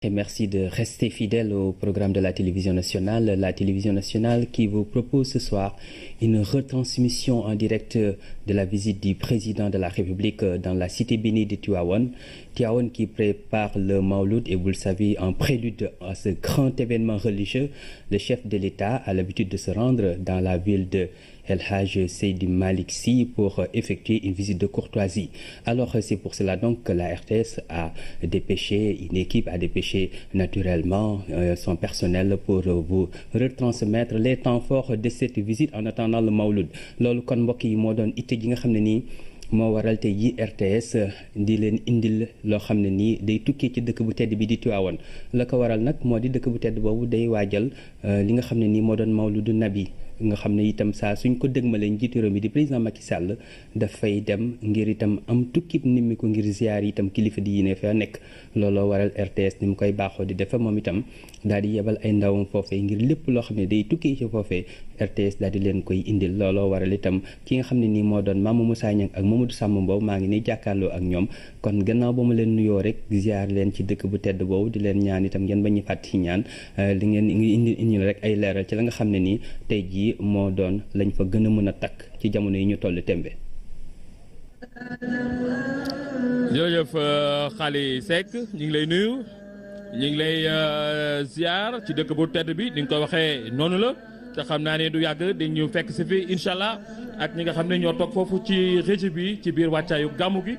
Et merci de rester fidèle au programme de la télévision nationale qui vous propose ce soir une retransmission en direct de la visite du président de la République dans la cité bénie de Tivaouane. Tivaouane qui prépare le Mawlud et vous le savez, en prélude à ce grand événement religieux, le chef de l'État a l'habitude de se rendre dans la ville de El Hadj Seydi Malick Sy pour effectuer une visite de courtoisie. Alors c'est pour cela donc que la RTS a dépêché, une équipe a dépêché naturellement son personnel pour vous retransmettre les temps forts de cette visite en attendant le Mawlud. Loolu kon mbokk yi moo doon itte ji nga xam ne nii moo waral tey yi RTS di leen indil loo xam ne nii day tukkee ci dëkk bu tedd bi di Tivaouane. La ko waral nag moo di dëkk bu tedd boobu day waajal li nga xam ne nii moo doon Mawludu Nabi nga xam ne itam saa suñ ko dëgmalee njiitu réew mi di président Macky Sall dafay dem ngir itam am tukkib nimmi ko ngir ziar itam kilifa di yine fa nekk. Looloo waral RTS ni mu koy baaxoo di defe moom itam daal di yebal ay ndawam foofee ngir lépp loo xam ne day tukkee ci foofee RTS daal di leen koy indil. Looloo waral itam ki nga xam ne nii moo doon Mama Moussa Niang ak Mamadou Samba Mbow maa ngi nii jàkkaarloo ak ñoom kon gannaaw ba ma leen nuyoo rek ziar leen ci dëkk bu tedd boobu di leen ñaan itam ngeen bañ a fàtte ci ñaan li ngeen ngi indi rek ay leeral ci la nga xam ne nii tey jii moo doon lañ fa gën a mën a takk ci jamono yi ñu toll tembe. jërëjëf Khali Seck ñu ngi lay nuyu ñu ngi lay ziar ci dëkk bu tedd bi ni nga ko waxee noonu la te xam naa ne du yàgg di ñu fekk si fi incha allah ak ñi nga xam ne ñoo toog foofu ci régie bi ci biir wàccaayu gàmmu gi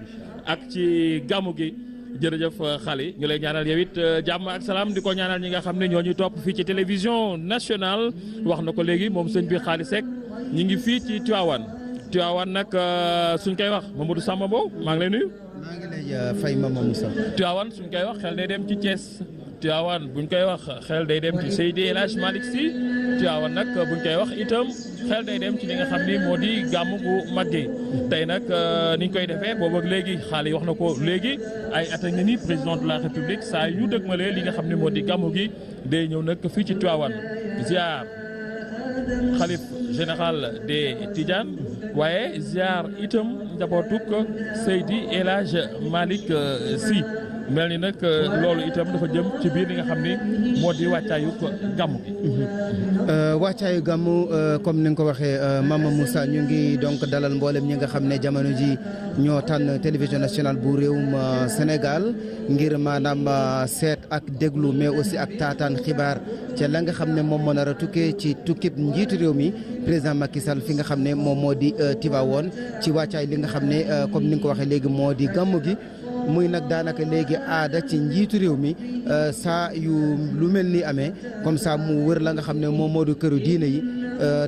ak ci gàmmu gi. jërëjëf Khali ñu lay ñaanal yow it jàmm ak salaam di ko ñaanal ñi nga xam ne ñoo ñu topp fii ci télévision nationale wax na ko léegi moom sëñ bi Khali Seck ñu ngi fii ci Tivaouane nag suñ koy wax Mamadou Samba Mbow maa ngi lay nuyu. maa ngi lay fay Mama Moussa. Tivaouane suñ koy wax xel day dem ci Thiès Tivaouane buñ koy wax xel day dem ci Seydi El Hadj Malick Sy Tivaouane nag buñ koy wax itam xel day dem ci li nga xam ni moo di gàmmu gu mag gi tey nag ni ñu koy defee boobu ak léegi Khali wax na ko léegi ay at a ngi ni président de la république saa yu dëgmalee li nga xam ne moo di gàmmu gi day ñëw nag fii ci Tivaouane ziar xalif général des Tidiane waaye ziar itam njabootuk Seydi El Hadj Malick Sy mel ni nag loolu itam dafa jëm ci biir li nga xam ni moo di wàccaayu gàmmu gi. wàccaayu gàmmu comme ni nga ko waxee Mama Moussa ñu ngi donc dalal mboolem ñi nga xam ne jamono ji ñoo tànn télévision nationale bu réewum Sénégal ngir maanaam seet ak déglu mais aussi ak taataan xibaar ca la nga xam ne moom moo nar a tukkee ci tukkib njiitu réew mi président Macky Sall fi nga xam ne moom moo di Tivaouane ci wàccaay li nga xam ne comme ni nga ko waxee léegi moo di gàmmu gi. muy nag daanaka léegi aada ci njiitu réew mi saa yu lu mel ni amee comme ça mu wër la nga xam ne moom moo di këru diine yi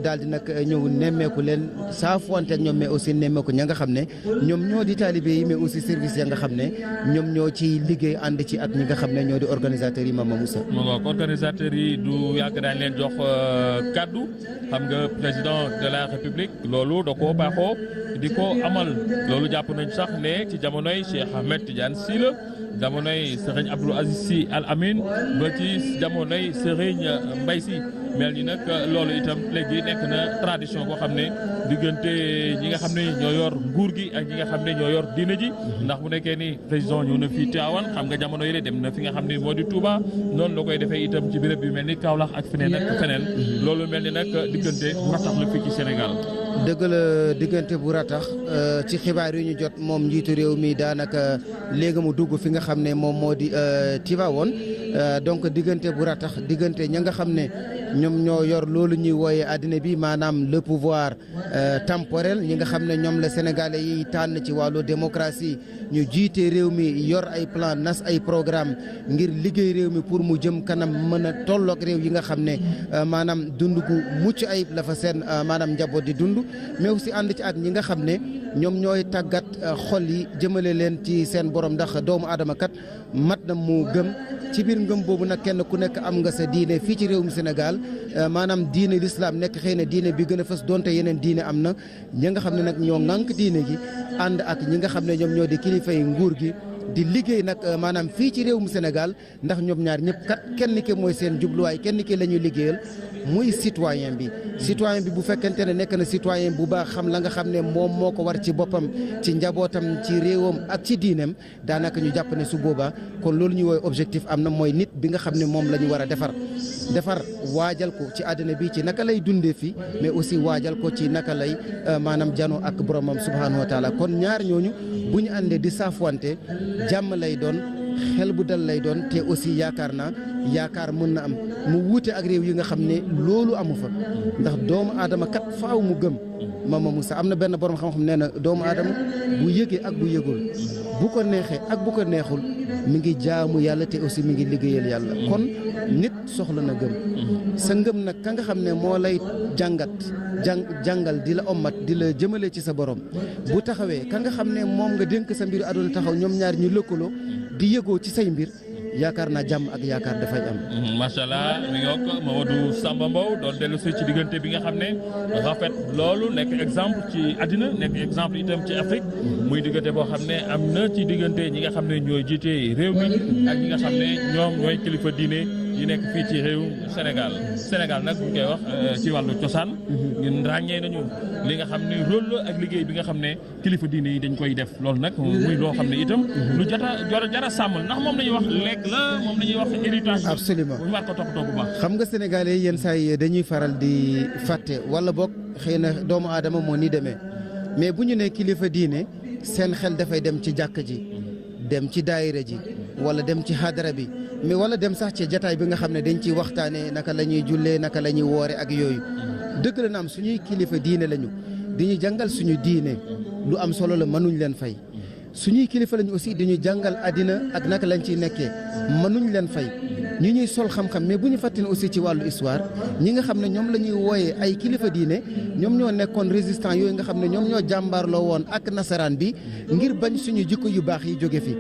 daal di nag ñëw nemmeeku leen saafuwante ak ñoom mais aussi nemmeeku ña nga xam ne ñoom ñoo di taalibe yi mais aussi service ya nga xam ne ñoom ñoo ci liggéey ànd ci ak ñi nga xam ne ñoo di organisateurs yi Mama Moussa. ma ngoog organisateurs yi du yàgg daañu leen jox kaddu xam nga président de la république loolu da koo baaxoo di ko amal loolu jàpp nañ sax ne ci jamonoy Cheikh Ahmed Tidiane Sy la jamonoy Serigne Abdou Aziz Sy Al Amin ba ci jamonoy Serigne Mbaye Sy mel ni nag loolu itam léegi nekk na tradition boo xam ne diggante ñi nga xam ne ñoo yor nguur gi ak ñi nga xam ne ñoo yor diine ji ndax bu nekkee ni président ñëw na fii Tivaouane xam nga jamono yi dem na fi nga xam ne moo di Touba noonu la koy defee itam ci béréb yu mel ni Kaolack ak feneen ak feneen loolu mel ni nag diggante bu ratax la fii ci Sénégal. dëgg la diggante bu ratax ci xibaar yi ñu jot moom njiitu réew mi daanaka léegi mu dugg fi nga xam ne moom moo di Tivaouane donc diggante bu ratax diggante ña nga xam ne ñoom ñoo yor loolu ñuy wooyee àddina bi maanaam le pouvoir temporel ñi nga xam ne ñoom la sénégalais yi tànn ci wàllu démocratie ñu jiite réew mi yor ay plan nas ay programme ngir liggéey réew mi pour mu jëm kanam mën a tolloog réew yi nga xam ne maanaam dund gu mucc ayib la fa seen maanaam njaboot di dund mais aussi ànd ci ak ñi nga xam ne ñoom ñooy tàggat xol yi jëmale leen ci seen borom ndax doomu aadama kat mat na mu gëm ci biir ngëm boobu nag kenn ku nekk am nga sa diine fii ci réewum Sénégal maanaam diine l'islam nekk xëy na diine bi gën a fës donte yeneen diine am na ñi nga xam ne nag ñoo ŋànk diine gi ànd ak ñi nga xam ne ñoom ñoo di kilifa yi nguur gi di liggéey nag maanaam fii ci réewum Sénégal ndax ñoom ñaar ñëpp kat kenn ki mooy seen jubluwaay kenn ki la ñuy liggéeyal muy citoyen bi bu fekkente ne nekk na citoyen bu baax xam la nga xam ne moom moo ko war ci boppam ci njabootam ci réewam ak ci diineem daanaka ñu jàpp ne su boobaa kon loolu ñu woowee objectif am na mooy nit bi nga xam ne moom la ñu war a defar waajal ko ci àddina bi ci naka lay dundee fii mais aussi waajal ko ci naka lay maanaam janoo ak boromam subhanahu wa taala kon ñaar ñooñu bu ñu àndee di saafwante jàmm lay doon xel bu dal lay doon te aussi yaakaar mën na am mu wuute ak réew yi nga xam ne loolu amu fa ndax doomu aadama kat faaw mu gëm Mama Moussa am na benn borom xam-xam nee na doomu aadama bu yëgee ak bu yëgul bu ko neexee ak bu ko neexul mi ngi jaamu yàlla te aussi mi ngi liggéeyal yàlla kon nit soxla na gëm sa ngëm nag ka nga xam ne moo lay jàngal di la ommat di la jëmale ci sa borom bu taxawee ka nga xam ne moom nga dénk sa mbir àdduna taxaw ñoom ñaar ñu lëkkaloo di yëgoo ci say mbir yaakaar naa jàmm ak yaakaar dafay am. macha allah mi ngi yokk Mamadou Samba Mbow doon dellu si ci diggante bi nga xam ne rafet loolu nekk exemple ci àddina nekk exemple itam ci Afrique muy diggante boo xam ne am na ci diggante ñi nga xam ne ñooy jiite réew mi ak ñi nga xam ne ñoom ñooy kilifa diine yi nekk fii ci réew Sénégal nag bu ñu koy wax ci wàllu cosaan. ñun ràññee nañu li nga xam ne rôle la ak liggéey bi nga xam ne kilifa diine yi dañ koy def loolu nag muy loo xam ne itam lu jara sàmmal ndax moom lañuy wax lekk la moom lañuy wax héritage. absolument bu ñu war ko toppatoo bu baax. xam nga sénégalais yenn saa yi dañuy faral di fàtte wala boog xëy na doomu aadama moo ni demee mais bu ñu nee kilifa diine seen xel dafay dem ci jàkk ji dem ci daayira ji wala dem ci hadara bi mais wala dem sax ci jataay bi nga xam ne dañ ciy waxtaanee naka la ñuy jullee naka la ñuy woore ak yooyu dëgg la na am suñuy kilifa diine lañu di ñu jàngal suñu diine lu am solo la mënuñ leen fay suñuy kilifa lañu aussi di ñu jàngal àddina ak naka lañ ciy nekkee mënuñ leen fay ñu ñuy sol xam-xam mais bu ñu fàttali aussi ci wàllu histoire ñi nga xam ne ñoom la ñuy wooyee ay kilifa diine ñoom ñoo nekkoon résistant yooyu nga xam ne ñoom ñoo jàmbaarloo woon ak nasaraan bi ngir bañ suñu jikko yu baax yi jóge fi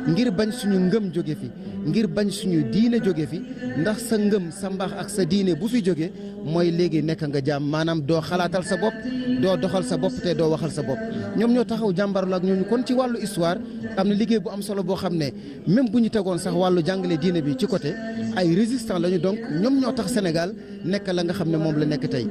ngir bañ suñu ngëm jóge fi ngir bañ suñu diine jóge fi ndax sa ngëm sa mbaax ak sa diine bu fi jóge mooy léegi nekk nga jaam maanaam doo xalaatal sa bopp doo doxal sa bopp te doo waxal sa bopp ñoom ñoo taxaw jàmbaarloo ak ñooñu kon ci wàllu histoire am na liggéey bu am solo boo xam ne même bu ñu tegoon sax wàllu jàngale diine bi ci côté ay résistants lañu donc ñoom ñoo tax Sénégal nekk la nga xam ne moom la nekk tey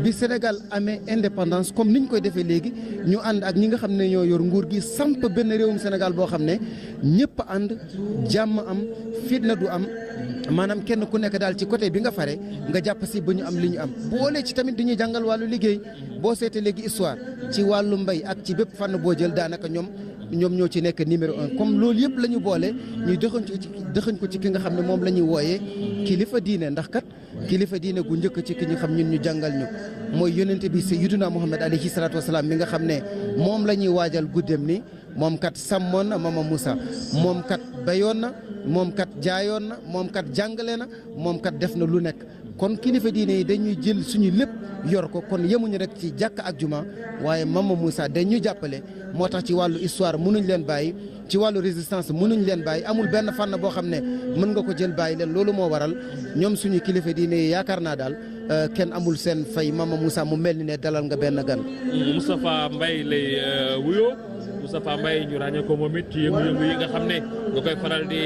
bi Sénégal amee indépendance comme niñ koy defee léegi ñu ànd ak ñi nga xam ne ñoo yor nguur gi samp benn réewum Sénégal boo xam ne ñëpp ànd jàmm am fitna du am maanaam kenn ku nekk daal ci côté bi nga fare nga jàpp si ba ñu am li ñu am boole ci tamit dañuy jàngal wàllu liggéey boo seetee léegi histoire ci wàllu mbay ak ci bépp fànn boo jël daanaka ñoom ñoo ci nekk numéro 1 comme loolu yëpp la ñu boole ñuy dëxañ ko ci ki nga xam ne moom la ñuy wooyee kilifa diine ndax kat kilifa diine gu njëkk ci ki ñu xam ñun ñu jàngal ñu mooy yonente bi sayyiduna Muhammad alayhi salaatu wasalaam mi nga xam ne moom la ñuy waajal guddeem ni moom kat sàmmoon na Mama Moussa moom kat bayoon na moom kat jaayoon na moom kat jàngale na moom kat def na lu nekk kon kilifa diine yi dañuy jël suñu lépp yor ko kon yemuñu rek ci jàkk ak juma waaye Mama Moussa dañuy jàppale moo tax ci wàllu histoire mënuñ leen bàyyi ci wàllu résistance mënuñ leen bàyyi amul benn fànn boo xam ne mën nga ko jël bàyyi leen loolu moo waral ñoom suñu kilifa diine yi yaakaar naa daal kenn amul seen fay Mama Moussa mu mel ni ne dalal nga benn gan. Moustapha Mbaye lay wuyoo Moustapha Mbaye ñu ràññee ko moom it ci yëngu-yëngu yi nga xam ne nga koy faral di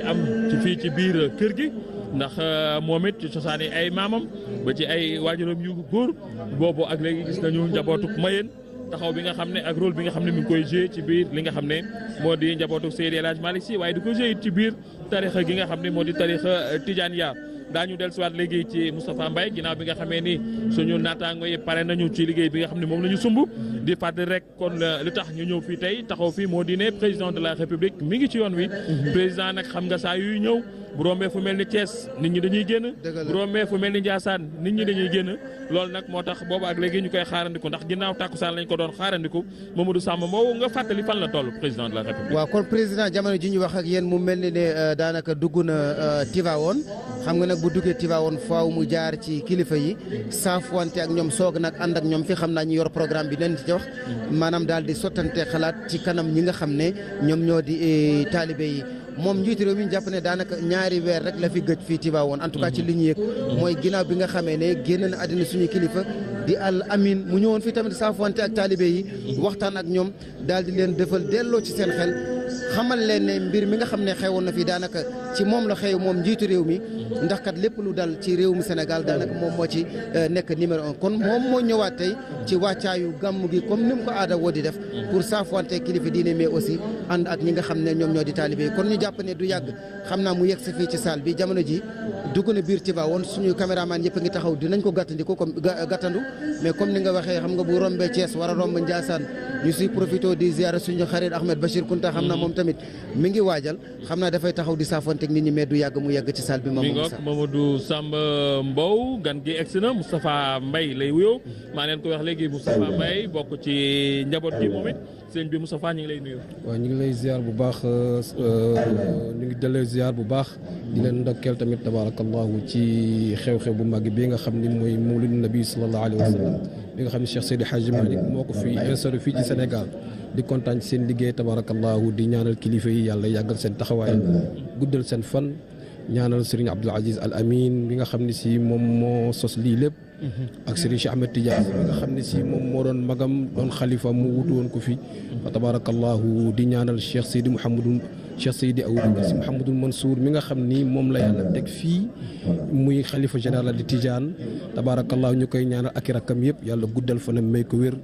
am ci fii ci biir kër gi. ndax moom it ci cosaani ay maamam ba ci ay waajuram yu góor boobu ak léegi gis nañu njabootu Mayeen taxaw bi nga xam ne ak rôle bi nga xam ne mi ngi koy joué ci biir li nga xam ne moo di njabootu Seydi El Hadji Malick Sy waaye di ko joué ci biir tarixa gi nga xam ne moo di tarixa Tijaaniya daañu dellusiwaat léegi ci Moustapha Mbaye ginnaaw bi nga xamee ni suñu naataango yi pare nañu ci liggéey bi nga xam ne moom la ñu sumb di fàttali rek kon lu tax ñu ñëw fii tey taxaw fii moo di ne président de la République mi ngi ci yoon wi président nag xam nga saa yuy ñëw bu rombee fu mel ni Thiès nit ñi dañuy génn bu rombee fu mel ni Ndiassane nit ñi dañuy génn loolu nag moo tax boobu ak léegi ñu koy xaarandiku ndax ginnaaw tàkkusaan lañ ko doon xaarandiku Mamadou Samba moo nga fàttali fan la toll président de la République. waaw kon président jamono ji ñu wax ak yéen mu mel ni ne daanaka dugg na Tivaouane xam nga nag bu duggee Tivaouane faaw mu jaar ci kilifa yi saafuwante ak ñoom soog nag ànd ak ñoom fi xam naa ñu yor programme bi nen ci wax maanaam daal di sottante xalaat ci kanam ñi nga xam ne ñoom ñoo di taalibe yi moom njiitu réew mi ñu jàpp ne daanaka ñaari weer rek la fi gëj fii Tivaouane en tout cas ci li ñu yëg mooy ginnaaw bi nga xamee ne génn na àddina suñu kilifa di Al Amin mu ñëwoon fii tamit saafuwante ak taalibe yi waxtaan ak ñoom daal di leen defal delloo ci seen xel xamal leen ne mbir mi nga xam ne xewoon na fi daanaka ci moom la xew moom njiitu réew mi ndax kat lépp lu dal ci réew mi Sénégal daanaka moom moo ci nekk numéro 1 kon moom moo ñëwaat tey ci wàccaayu gàmm gi comme ni mu ko aada woo di def pour saafante kilifa diine mais aussi ànd ak ñi nga xam ne ñoom ñoo di taalibe kon ñu jàpp ne du yàgg xam naa mu yegg si fii ci salle bi jamono ji dugg na biir Tivaouane suñu caméraman yëpp a ngi taxaw dinañ ko gàttandiko comme gàttandu mais comme ni nga waxee xam nga bu rombee Thiès war a romb Ndiassane ñu si profité di ziara suñu xarit Ahmed Bachir Kounta xam naa moom tamit mi ngi waajal xam naa dafay taxaw di saafonteeg nit ñi mais du yàgg mu yegg ci salle bi. Mamadou Samba Mbow gan gi egsi na Moustapha Mbaye lay wuyoo maa leen ko wax léegi Moustapha Mbaye bokk ci njaboot gi moom it sëñ bi Moustapha ñu ngi lay nuyu. waaw ñu ngi lay ziar bu baax ñu ngi dellee ziar bu baax di leen ndokkeel tamit tabarakallahu ci xew-xew bu mag bi nga xam ni mooy mawlid nabi sallallahu alayhi wa sallam bi nga xam ne Cheikh Seydi Hadji Malick moo ko fi instauré fii ci Sénégal di kontaan ci seen liggéey tabarakallahu di ñaanal kilifa yi yàlla yàggal seen taxawaay guddal seen fan ñaanal Serigne Abdoul Aziz Al Amin bi nga xam ne si moom moo sos lii lépp ak Serigne Cheikh Ahmed Tidiane bi nga xam ne si moom moo doon magam doon xalifa mu wutu woon ko fi wa tabarakallahu di ñaanal Cheikh Seydi Mouhamadul Mansour mi nga xam ni moom la yàlla teg fii muy xalifa général di Tidiane tabarakallahu ñu koy ñaanal ak i rakkam yëpp yàlla guddal fanam may ko wér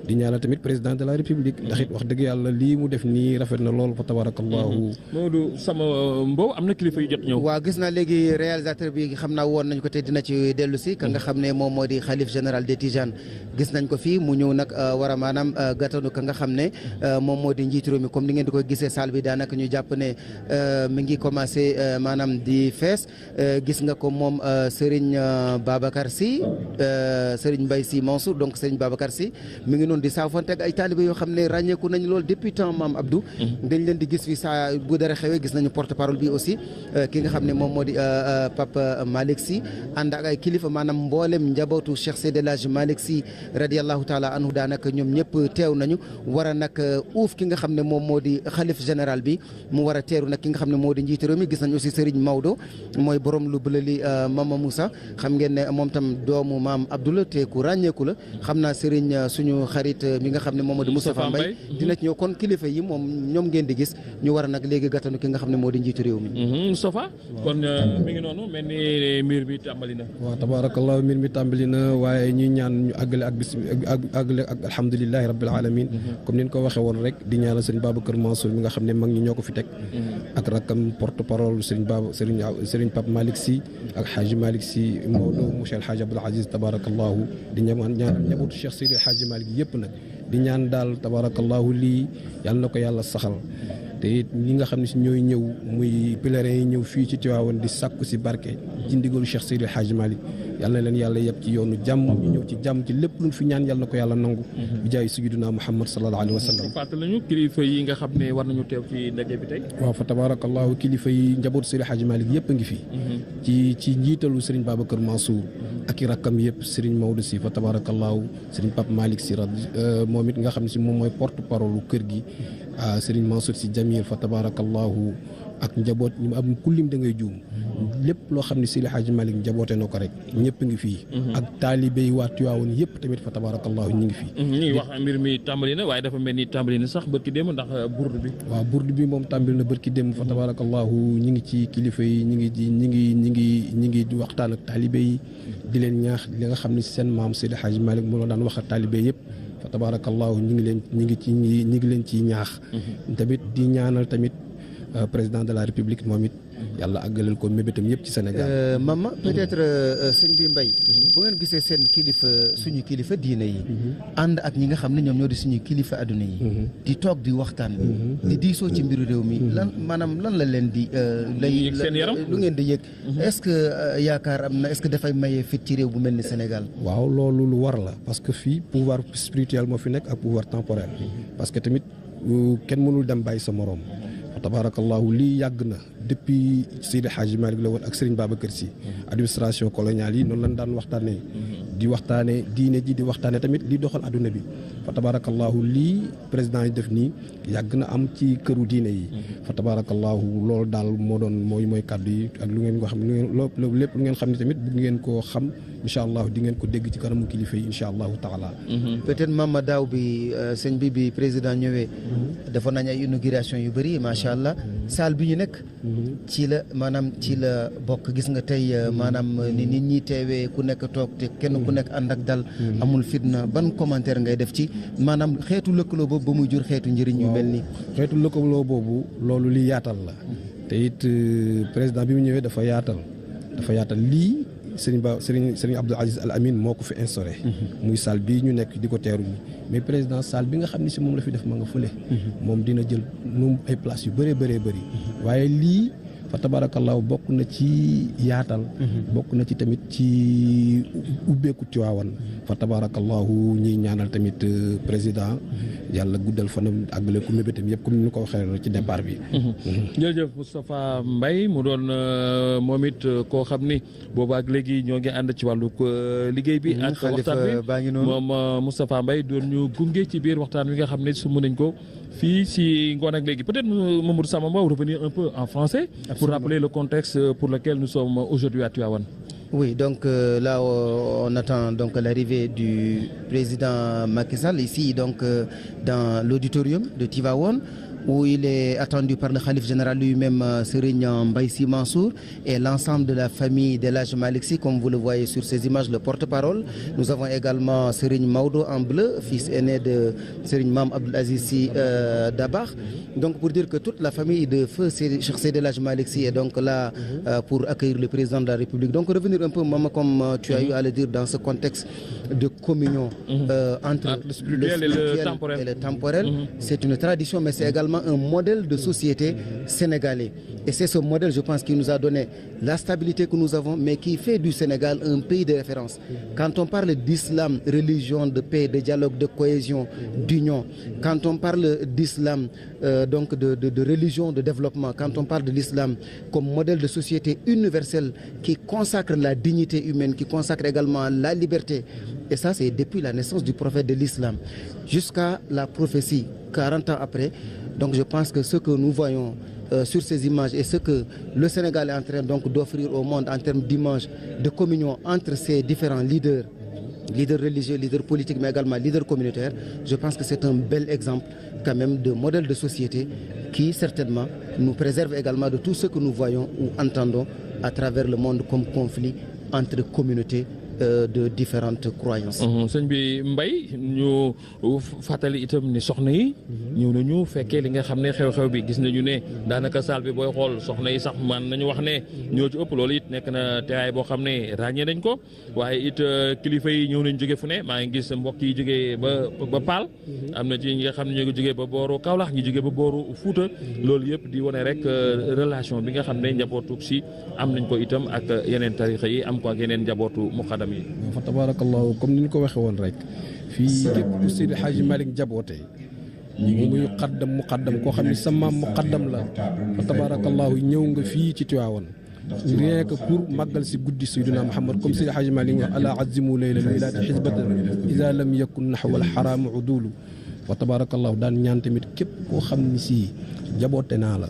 di ñaanal tamit président de la république ndax it wax dëgg yàlla lii mu def nii rafet na lool fa tabarakallahu. Maodo sama Mbow am na kilifa yu jot ñëw. waaw gis naa léegi réalisateur bi xam naa woon nañ ko te dina ci dellu si ka nga xam ne moom moo di xalif général de Tijane gis nañ ko fii mu ñëw nag war a maanaam gàttanu ka nga xam ne moom moo di njiitu réew mi comme ni ngeen di koy gisee salle bi daanaka ñu jàpp ne mi ngi commencé maanaam di fees gis nga ko moom Serigne Babacar Sy Serigne Mbaye Sy Mansour donc Serigne Babacar Sy mi ngi di saafante ak ay taalibe yoo xam ne ràññeeku nañ lool depuis temps maam Abdou dañ leen di gis fi saa bu dara xewee gis nañu porte parole bi aussi ki nga xam ne moom moo di Pape Malick Sy ànd ak ay kilifa maanaam mboolem njabootu Cheikh Seydi El Hadji Malick Sy radiallahu taala anhu daanaka ñoom ñëpp teew nañu war a nag uuf ki nga xam ne moom moo di xalif général bi mu war a teeru nag ki nga xam ne moo di njiitu réew mi gis nañ aussi Serigne Maodo mooy borom lu bëla li Mama Moussa xam ngeen ne moom tam doomu maam Abdou la te ku ràññeeku la xam naa Serigne suñu xarit mi nga xam ne moom moo di Moustapha Mbaye dina ci ñëw kon kilifa yi moom ñoom ngeen di gis ñu war a nag léegi gàttanu ki nga xam ne moo di njiitu réew mi. Moustapha kon mi ngi noonu mel ni mbir mi tàmbali na. waaw tabarakallah mbir mi tàmbali na waaye ñuy ñaan ñu àggale ak alhamdulilahi rabbil alamin comme ni ñu ko waxee woon rek di ñaanal Serigne Babacar Mansour mi nga xam ne mag ñi ñoo ko fi teg ak rakkam porte parole Serigne Pape Malick Sy ak Hadji Malick Sy Maodo monsieur El Hadji Abdoul Aziz tabarakallahu di ñaanal njabootu Cheikh Seydi El Hadji Malick yëpp nag di ñaan daal tabarakallahu lii yàlla na ko yàlla saxal te it ñi nga xam ne si ñooy ñëw muy pèlerins yi ñëw fii ci Tivaouane di sàkku si barke ci ndigalu Cheikh Seydi El Hadji Malick yàlla na leen yàlla yeb ci yoonu jàmm ñu ñëw ci jàmm ci lépp luñ fi ñaan yàlla na ko yàlla nangu bi jaay sayyidina Muhammad sallallahu alayhi wa sallam. fàttali nañu kilifa yi nga xam ne war nañu teew ci ndaje bi tey. waaw fa tabarakallahu kilifa yi njabootu Seydi El Hadji Malick yëpp a ngi fi. ci njiitalu Serigne Babacar Mansour ak i rakkam yëpp Serigne Maodo Sy fa tabarakallahu Serigne Pape Malick Sy moom it nga xam ne si moom mooy porte parole kër gi Serigne Mansour Sy Jamil fa tabarakallahu ak njaboot ñu am kullim da ngay juum lépp loo xam ne Seydi El Hadji Malick njaboote na ko rek ñëpp ngi fii ak taalibe yi waa Tiwaawoon yëpp tamit fa tabarakallahu ñu ngi fii ñu ngi wax mbir mi tàmbali na waaye dafa mel ni tàmbali na sax bërki démb ndax burdu bi waaw burdu bi moom tàmbali na bërki démb fa tabarakallahu ñi ngi ci kilifa yi ñi ngi di waxtaan ak taalibe yi di leen ñaax li nga xam ne seen maam Seydi El Hadji Malick moo la daan wax ak taalibe yëpp fa tabarakallahu ñi ngi leen ciy ñaax tamit di ñaanal tamit président de la république moom it yàlla àggaleel ko mébétam yëpp ci Sénégal. Mama peut-être sëñ bi Mbaye bu ngeen gisee seen kilifa suñu kilifa diine yi ànd ak ñi nga xam ne ñoom ñoo di suñu kilifa adduna yi di toog di waxtaan di diisoo ci mbiru réew mi lan maanaam lan la leen di lay lu ngeen di yëg est-ce que yaakaar am na est-ce que dafay maye fit ci réew bu mel ni Sénégal. waaw loolu lu war la parce que fii pouvoir spirituel moo fi nekk ak pouvoir temporel parce que tamit kenn mënul dem bàyyi sa moroom tabarakallahu lii yàgg na depuis Seydi Hadji Malick la woon ak Serigne Babacar Sy administration coloniale yi noonu lañ daan waxtaanee di waxtaanee diine ji di waxtaanee tamit li doxal adduna bi fa tabarakallahu lii président yi def nii yàgg na am ci këru diine yi fa tabarakallahu loolu daal moo doon mooy kàddu yi ak lu ngeen ko xam lépp lu ngeen xam ne tamit bu ngeen koo xam incha allah di ngeen ko dégg ci kanamu kilifa yi incha allahu taala. peut-être Mama daaw bi sëñ bi président ñëwee defoon nañ ay inauguration yu bëri macha allah salle bi ñu nekk ci la bokk gis nga tey maanaam ni nit ñi teewee ku nekk toog te kenn ku nekk ànd ak dal amul fitna ban commentaire ngay def ci maanaam xeetu lëkkaloo boobu ba muy jur xeetu njëriñ yu mel nii. xeetu lëkkaloo boobu loolu li yaatal la te it président bi mu ñëwee dafa yaatal lii Serigne Abdoul Aziz Al Amin moo ko fi instauré. muy salle bii ñu nekk di ko teeru nii mais président salle bi nga xam ne si moom la fi def ma nga fële. moom dina jël moom ay place yu bëree bëri waaye lii fa tabarakallahu bokk na ci yaatal. bokk na ci tamit ci ubbeeku Tiwaawan fa tabarakallahu ñiy ñaanal tamit président yàlla guddal fanam àggale ko mébétam yëpp comme ni ñu ko waxee ci départ bi. jërëjëf Moustapha Mbaye mu doon moom it koo xam ni boobu ak léegi ñoo ngi ànd ci wàllu liggéey bi. ak waxtaan bi moom Moustapha Mbaye doon ñu gunge ci biir waxtaan wi nga xam ne su mën nañ ko. fii si ngoon ak léegi peut-être Mamadou Samba Mbow revenir un peu en français. Absolument. Pour rappeler le contexte pour lequel nous sommes aujourd'hui à Tivaouane. Oui, donc là on attend donc l'arrivée du président Macky Sall ici donc dans l'auditorium de Tivaouane où il est attendu par le khalife général lui-même Serigne Mbaye Sy Mansour et l'ensemble de la famille d'El Hadji Malick Sy comme vous le voyez sur ces images, le porte-parole. Nous avons également Serigne Maodo en bleu, fils aîné de Serigne Mame Abdoul Aziz Sy Dabakh. Donc pour dire que toute la famille de feu Cheikh Seydi El Hadji Malick Sy est donc là pour accueillir le président de la République. Donc revenir un peu Maman comme tu as eu à le dire dans ce contexte de communion entre le spirituel et le temporel. C'est une tradition mais c'est également un modèle de société sénégalais. Et c'est ce modèle, je pense, qui nous a donné la stabilité que nous avons, mais qui fait du Sénégal un pays de référence. Quand on parle d'islam, religion, de paix, de dialogue, de cohésion, d'union, quand on parle d'islam, donc de religion, de développement, quand on parle de l'islam comme modèle de société universelle qui consacre la dignité humaine, qui consacre également la liberté, et ça c'est depuis la naissance du prophète de l'islam jusqu'à la prophétie 40 ans après. Donc je pense que ce que nous voyons sur ces images et ce que le Sénégal est en train donc d'offrir au monde en termes d'images de communion entre ces différents leaders religieux, leaders politiques mais également leaders communautaires, je pense que c'est un bel exemple quand même de modèle de société qui certainement nous préserve également de tout ce que nous voyons ou entendons à travers le monde comme conflit entre communautés de différentes croyances. sëñ bi Mbaye ñu fàttali itam ni soxna yi ñëw nañu fekkee li nga xam ne xew-xew bi gis nañu ne daanaka saal bi booy xool soxna yi sax man nañu wax ne ñoo ci ëpp loolu it nekk na teewaay boo xam ne ràññee nañ ko waaye it kilifa yi ñëw nañ jóge fu ne maa ngi gis mbokk yi jógee ba Paal am na ci ñi nga xam ne ñoo ngi jógee ba booru Kaolack ñi jógee ba booru Fuuta loolu yëpp di wane rek relation bi nga xam ne njabootu si am nañ ko itam ak yeneen tarixa yi am ko ak yeneen njabootu muqaddam yi. fa tabarakallahu comme ni ñu ko waxee woon rek fii képp ku Seydi Hadji Malick jaboote muy muqaddam koo xam ne sa maam muqaddam la fa tabarakallahu ñëw nga fii ci Tivaouane rien que pour màggal si guddi Seydina Muhammad comme Seydi Hadji Malick wax ala azimu laylal milaadi xisbatan ida lam yakun naxwa alxaraamu udulu fa tabarakallahu daan ñaan tamit képp koo xam ne si jaboote naa la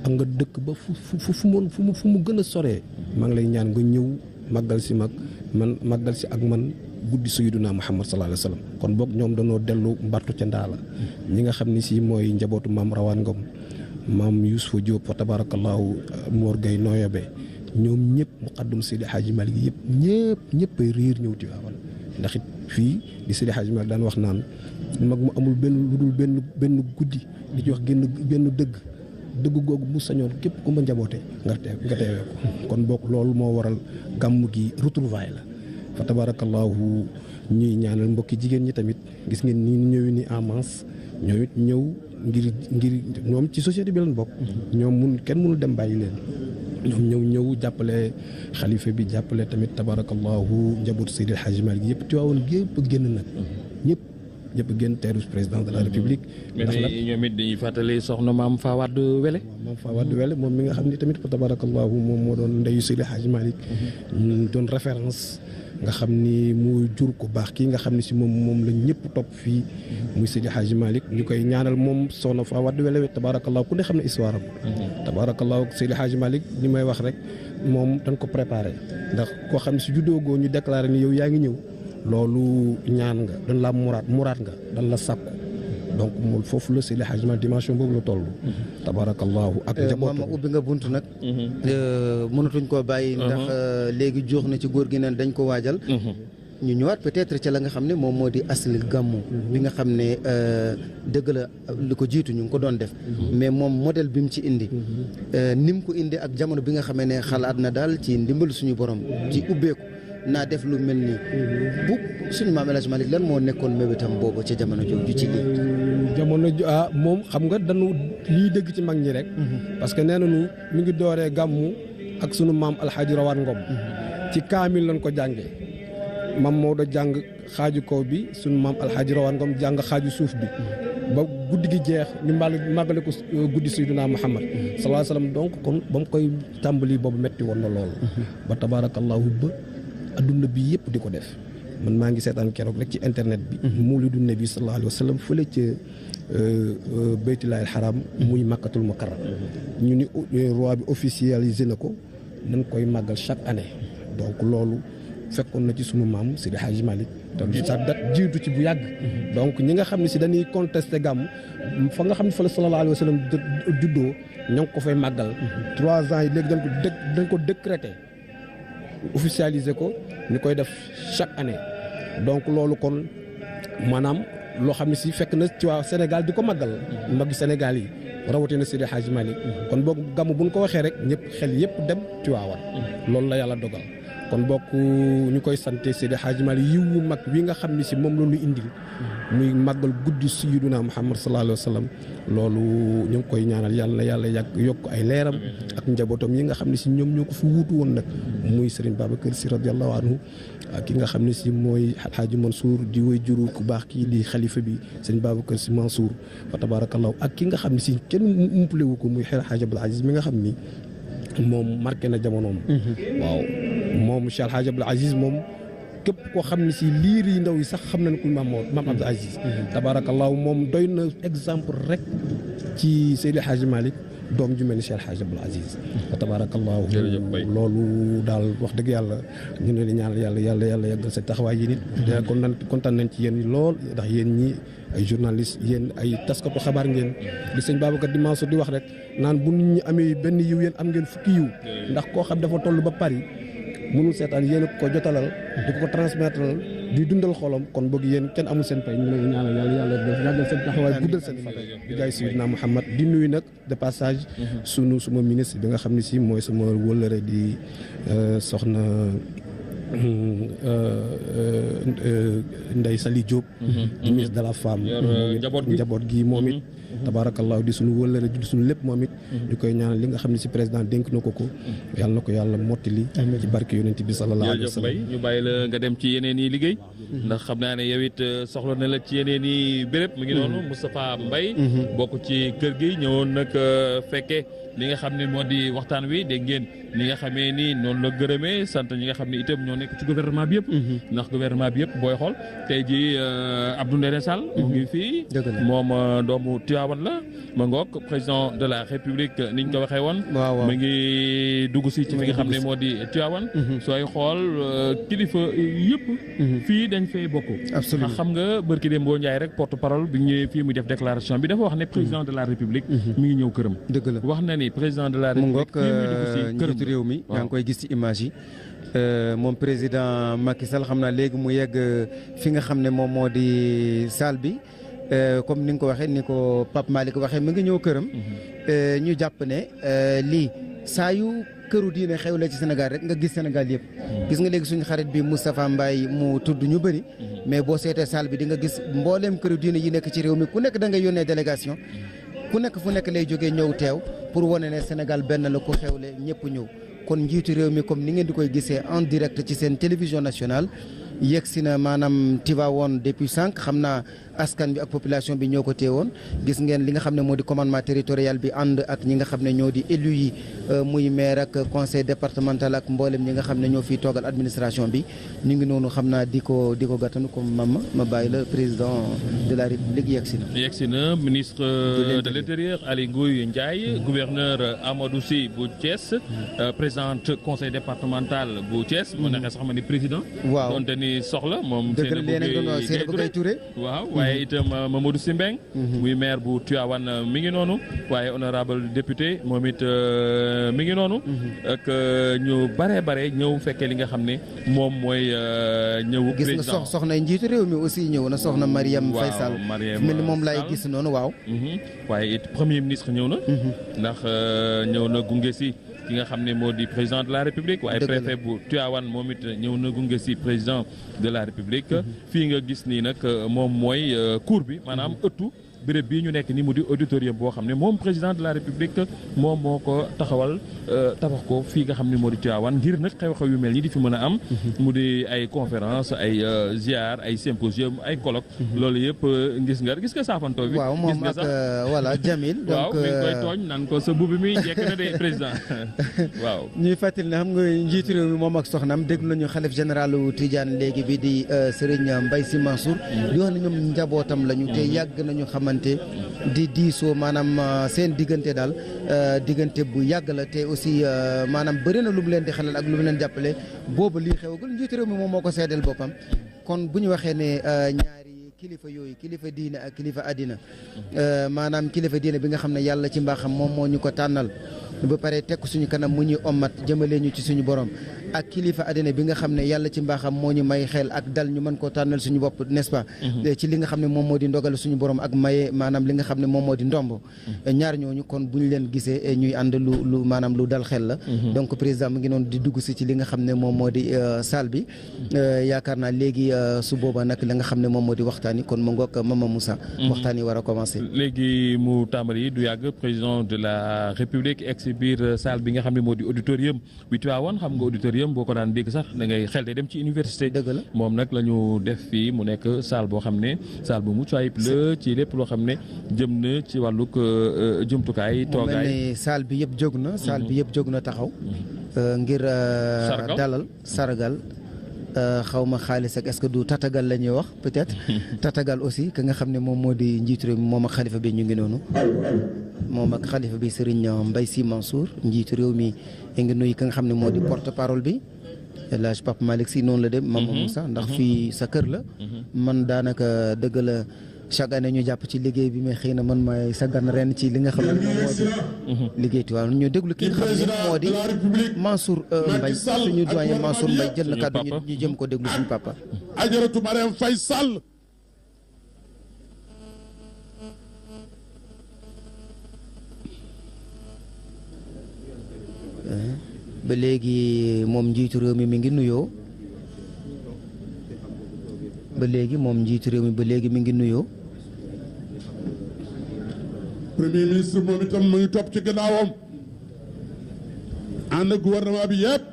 ak nga dëkk ba fu mu gën a soree maa ngi lay ñaan nga ñëw màggal si màggal si ak man guddi Sayyiduna Muhammad sallallahu alayhi wa sallam kon boog ñoom dañoo dellu mbartu ca Ndaala ñi nga xam ne si mooy njabootu maam Rawaan Ngom maam Youssoufa Diop fa tabarakallahu Mor Gueye Nooyobe ñoom ñëpp muqaddam Seydi Hadji Malick ñëpp ay riir ñëw Tivaouane ndax it fii di Seydi Hadji Malick daan wax naan mag mu amul lu dul benn guddi di ci wax benn dëgg googu bu sañoon képp ku ma njaboote nga teewee ko kon bokk loolu moo waral gàmm gi retrouvaille la fa tabarakallahu ñuy ñaanal mbokki jigéen ñi tamit gis ngeen ni ñëwi ni en masse ñoom it ñëw ngir ñoom ci société bi lañ bokk ñoom kenn mënul dem bàyyi leen ñoom ñëw jàppale xalifa bi jàppale tamit tabarakallahu njabootu Seydi El Hadji Malick yëpp Tivaouane yëpp génn nag ñëpp ñëpp génn teeru président de la république. ndax nag ñoom it dañuy fàttali soxna maam Fawade Wele. maam Fawade Wele moom mi nga xam ne tamit fa tabarakallahu moom moo doon ndeyu Seydi Hadji Malick doon référence nga xam ni mu jur ko baax kii nga xam ne si moom la ñëpp topp fii muy Seydi Hadji Malick ñu koy ñaanal moom soxna Fawade Wele tabarakallahu ku ne xam ne histoire am tabarakallahu Seydi Hadji Malick li may wax rek moom dañ ko préparé ndax koo xam ne si juddoogoo ñu déclaré ni yow yaa ngi ñëw loolu ñaan nga dañ la muraat nga dañ la sàkku donc moom foofu la Seydi Hadji Malick dimension boobu la toll tabarakallahu ak njabootu moom ubbi nga bunt nag mënatuñ koo bàyyi ndax léegi jox na ci góor gi neen dañ ko waajal ñu ñëwaat peut-être ca la nga xam ne moom moo di asli gàmmu bi nga xam ne dëgg la li ko jiitu ñu ngi ko doon def mais moom modèle bi mu ci indi ni mu ko indi ak jamono bi nga xamee ne xalaat na daal ci ndimbal suñu borom ci ubbeeku naa def lu mel nii bu suñu maam El Hadj Malick lan moo nekkoon mébétam boobu ca jamono jooju ci lii jamono moom xam nga dañu lii dëgg ci mag ñi rek parce que nee nañu mi ngi dooree gàmmu ak sunu maam alxaaji Rawaan Ngom ci kaamil lañ ko jàngee mam Maodo jàng xaaju kaw bi sunu maam alxaaji Rawaan Ngom jàng xaaju suuf bi ba guddi gi jeex ñu màggale ko guddi Seydina Muhammad sallallahu alayhi wa sallam donc kon ba mu koy tàmbali boobu metti woon na loolu ba tabaarakallahu ba adduna bi yëpp di ko def man maa ngi seetaan keroog rek ci internet bi mawlidu nabi sallallahu alayhi wa sallam fële ca baytullaahil haram muy makkatul mukarram ñu ni roi bi officialisé na ko nañ koy màggal chaque année donc loolu fekkoon na ci sunu maam Seydi Hadji Malick donc sa date jiitu ci bu yàgg donc ñi nga xam ne si dañuy contesté gàmm fa nga xam ne fa la sallallahu alayhi wa sallam juddoo ñoo ngi ko fay màggal 3 ans yi léegi dañ ko décrété officialisé ko ñu koy def chaque année donc loolu kon maanaam loo xam ne si fekk na ci waa Sénégal di ko màggal magi Sénégal yi rawatina Seydi Hadji Malick kon boog gàmm bu ñu ko waxee rek ñëpp xel yëpp dem ci waawan loolu la yàlla dogal kon bokk ñu koy sante Seydi Hadji Malick yiw wu mag wi nga xam ne si moom la ñu indil muy màggal guddi Sayyiduna Muhammad sallallahu alayhi wa sallam loolu ñu ngi koy ñaanal yàlla na yàlla yokk ay leeram ak njabootam yi nga xam ne si ñoom ñoo ko fi wuutu woon nag muy Serigne Babacar Sy radiyallahu anhu ak ki nga xam ne si mooy Alhaji Mansour di way juru ku baax kii di xalifa bi Serigne Babacar Sy Mansour fa tabarakallahu ak ki nga xam ne si kenn umpale wu ko muy Alhaji Abdoul Aziz mi nga xam ni moom marqué na jamonoom waaw moom Cheikh Alhaji Abdoul Aziz moom képp koo xam ne si liir yi ndaw yi sax xam nañ ko maam Abdoul Aziz tabarakallahu moom doy na exemple rek ci Seydi Hadji Malick doom ju mel ni Cheikh Hadji Abdoul Aziz tabarakallahu loolu daal wax dëgg yàlla ñu ne di ñaanal yàlla yàggal sa taxawaay yi nit kontaan nañ ci yéen lool ndax yéen ñi ay journaliste yéen ay taskatu xabaar ngeen di sëñ Babacar di Mansour di wax rek naan bu nit ñi amee benn yiw yéen am ngeen fukki yiw ndax koo xam dafa toll ba Paris mënul seetaan yéen ko jotalal di ko transmettre di dundal xolam kon boog yéen kenn amul seen pay ñu lay ñaanal yàlla yàggal seen taxawaay guddal seen fan di jaay Seydina Muhammad di nuyu nag de passage suma ministre bi nga xam ne si mooy sama wëllëre di soxna Ndeye Sali Diop di ministre de la femme njaboot gi moom it tabarakallahu di suñu wëllëre di suñu lépp moom it di koy ñaanal li nga xam ne si président dénk na ko yàlla na ko yàlla mottali ci barke yonent bi sallallahu alayhi wa sallam ñu bàyyi la nga dem ci yeneen yi liggéey ndax xam naa ne yow it soxla na la ci yeneen yi béréb mu ngi noonu Moustapha Mbaye bokk ci kër gi ñëwoon nag fekke li nga xam ne moo di waxtaan wi dégg ngeen ni nga xamee ni noonu la gërëmee sant ñi nga xam ne itam ñoo nekk ci gouvernement bi yëpp ndax gouvernement bi yëpp booy xool tey ji Abdou Ndéné Sall mu ngi fii moom doomu Tivaouane la ma ngoog président de la République niñ ko waxee woon mu ngi dugg si ci fi nga xam ne moo di Tivaouane sooy xool kilifa yëpp fii dañ fay bokk absolument xam nga bërki dem boo Njaay rek porte parole bi ñëwee fii muy def déclaration bi dafa wax ne président de la République mi ngi ñëw këram wax na ni président de la République njiitu réew mi yaa ngi koy gis ci image yi moom président Macky Sall xam naa léegi mu yegg fi nga xam ne moom moo di salle bi comme ni nga ko waxee ni ko Pape Malick waxee mu ngi ñëw këram ñu jàpp ne lii saa yu këru diine xewle ci Sénégal rek nga gis Sénégal yëpp gis nga léegi suñu xarit bi Moustapha Mbaye mu tudd ñu bëri mais boo seetee salle bi di nga gis mbooleem këru diine yi nekk ci réew mi ku nekk da ngay yónnee délégation ku nekk fu nekk lay jógee ñëw teew pour wane ne Sénégal benn la ko xewle ñëpp ñëw kon njiitu réew mi comme ni ngeen di koy gisee en direct ci seen télévision nationale yegg si na maanaam Tivaouane depuis sànq xam naa askan bi ak population bi ñoo ko teewoon gis ngeen li nga xam ne moo di commandement territorial bi ànd ak ñi nga xam ne ñoo di élus yi muy maire ak conseil départemental ak mboolem ñi nga xam ne ñoo fiy toogal administration bi ñu ngi noonu xam naa di ko gàttanu comme ma bàyyi la président de la république yegsi na ministre de l'intérieur Aly Ngouille Ndiaye gouverneur Amadou Sy bu Thiès présidente conseil départemental bu Thiès mu nekkee sax ma ni président waaw donte ni soxla moom Seynabou Gaye Touré waaw waaye itam Mamadou Sy Mbeng muy maire bu Tivaouane mi ngi noonu waaye honorable député moom it mi ngi noonu ak ñu bare ñëw fekkee li nga xam ne moom mooy ñëw président gis nga soxna njiitu réew mi aussi ñëw na soxna Mariam Faye Sall mel ni moom laay gis noonu waaw waaye it premier ministre ñëw na ndax ñëw na gunge si ki nga xam ne moo di président de la république waaye préfet bu Tivaouane moom it ñëw na gunge si président de la république fii nga gis nii nag moom mooy cour bi maanaam ëttu béréb bii ñu nekk ni mu di auditorium boo xam ne moom président de la république moom moo ko taxawal tabax ko fii nga xam ne moo di Tivaouane ngir nag xew-xew yu mel nii di fi mën a am mu di ay conférence ay ziar ay symposium ay colloque loolu yëpp gis nga saafantoo bi waaw moom ak voilà Jamil donc waaw mi ngi koy tooñ naan ko sa bubi mi jekk na de président waaw ñuy fàttali ne xam nga njiitu réew mi moom ak soxnaam déglu nañu xalif général Tidiane léegi bi di Serigne Mbaye Sy Mansour di wax ne ñoom njabootam lañu te yàgg nañu xamante di diisoo maanaam seen diggante daal diggante bu yàgg la te aussi maanaam bëri na lu mu leen di xelal ak lu mu leen jàppale boobu lii xewagul njiitu réew mi moom moo ko seedeel boppam kon bu ñu waxee ne ñaari kilifa yooyu kilifa diine ak kilifa àddina maanaam kilifa diine bi nga xam ne yàlla ci mbaaxam moom moo ñu ko tànnal ba pare tekk suñu kanam mu ñuy ommat jëmale ñu ci suñu borom ak kilifa àddina bi nga xam ne yàlla ci mbaaxam moo ñu may xel ak dal ñu mën koo tànnal suñu bopp n'est-ce pas ci li nga xam ne moom moo di ndogal suñu borom ak maye maanaam li nga xam ne moom moo di ndomb ñaar ñooñu kon bu ñu leen gisee ñuy ànd lu maanaam lu dal xel la donc président mu ngi noonu di dugg si ci li nga xam ne moom moo di salle bi yaakaar naa léegi su booba nag li nga xam ne moom moo di waxtaan yi kon mu ngoog Mama Moussa waxtaan yi war a commencer léegi mu tàmbali du yàgg président de la république ci biir salle bi nga xam ne moo di auditorium bi Tivaouane xam nga auditorium boo ko daan dégg sax da ngay xel de dem ci université. dëgg la moom nag la ñu def fii mu nekk salle boo xam ne salle bu mucc ayib la ci lépp loo xam ne jëm na ci wàllug jumtukaay toogaay. mu mel ne salle bi yëpp jóg na. salle bi yëpp jóg na taxaw. ngir dalal sargal. xawma xaalis ak est-ce que du tatagal la ñuy wax peut-être tatagal aussi que nga xam ne moom moo di njiitu réew mi moom ak xalifa bi ñu ngi noonu moom ak xalifa bi Serigne Mbaye Sy Mansour njiitu réew mi ngi nuyu ka nga xam ne moo di porte-parole bi El Hadj Pape Malick Sy noonu la dem Mama Moussa ndax fii sa kër la man daanaka dëgg la chaque année ñu jàpp ci liggéey bi mais xëy na man maay sa gan ren ci li nga xam ne moom moo di liggéey Tivaouane ñu déglu ki nga xam ne moo di Mansour Mbaye suñu doyen Mansour Mbaye jël na kàddu ñu jëm ko déglu suñu papa. Ajaratu Mariam Faye Sall ba léegi moom njiitu réew mi ngi nuyoo ba léegi moom njiitu réew mi ba léegi mi ngi nuyoo. premier ministre moom itam mu ngi topp ci gannaawam ànd ak gouvernement bi yëpp.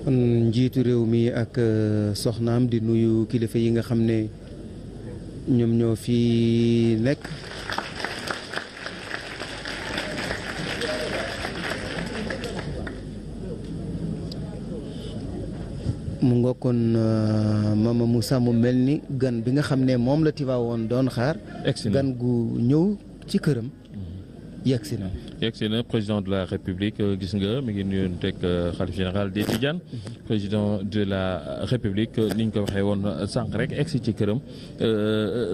kon njiitu réew mi ak soxnaam di nuyu kilifa yi nga xam ne ñoom ñoo fi nekk mu ngokkoon Mama Moussa mu mel ni gan bi nga xam ne moom la Tivaouane doon xaar gan gu ñëw ci këram yegsi na président de la république gis nga mi ngi nuyoon teg xalif général des Tidianes président de la république ni ñu ko waxee woon sànq rek egsi ci këram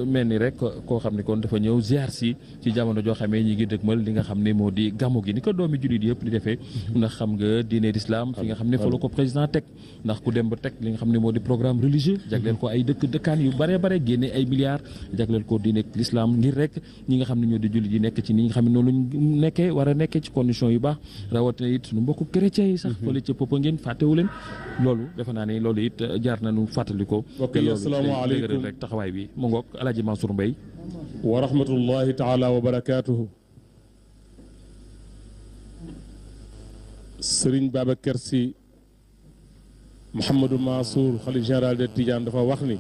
mel ni rek koo xam ne kon dafa ñëw ziar si ci jamono joo xamee ñi ngi dëgmal li nga xam ne moo di gàmmu gi ni ko doomi jullit yëpp di defee ndax xam nga diine d'islam fi nga xam ne fa la ko président teg ndax ku dem ba teg li nga xam ne moo di programme religieux jagleel ko ay dëkkaan yu bare bare génne ay milliards jagleel ko diine l'islam ngir rek ñi nga xam ne ñoo di jullit yi nekk ci ni nga xam ne noonu nekkee war a nekkee ci condition yu baax rawatina it suñu mbokku chrétien yi sax fële ca Popenguine fàttewu leen loolu defe naa ne loolu it jaar nañu fàttali ko mbokk yi asalaamaaleykum rek taxawaay bi mu ngoog El Hadj Mansour Mbaye wa rahmatullahi taala wa barakaatuhu. Serigne Babacar Sy Mouhamadou Mansour xalif général de Tidiane dafa wax ni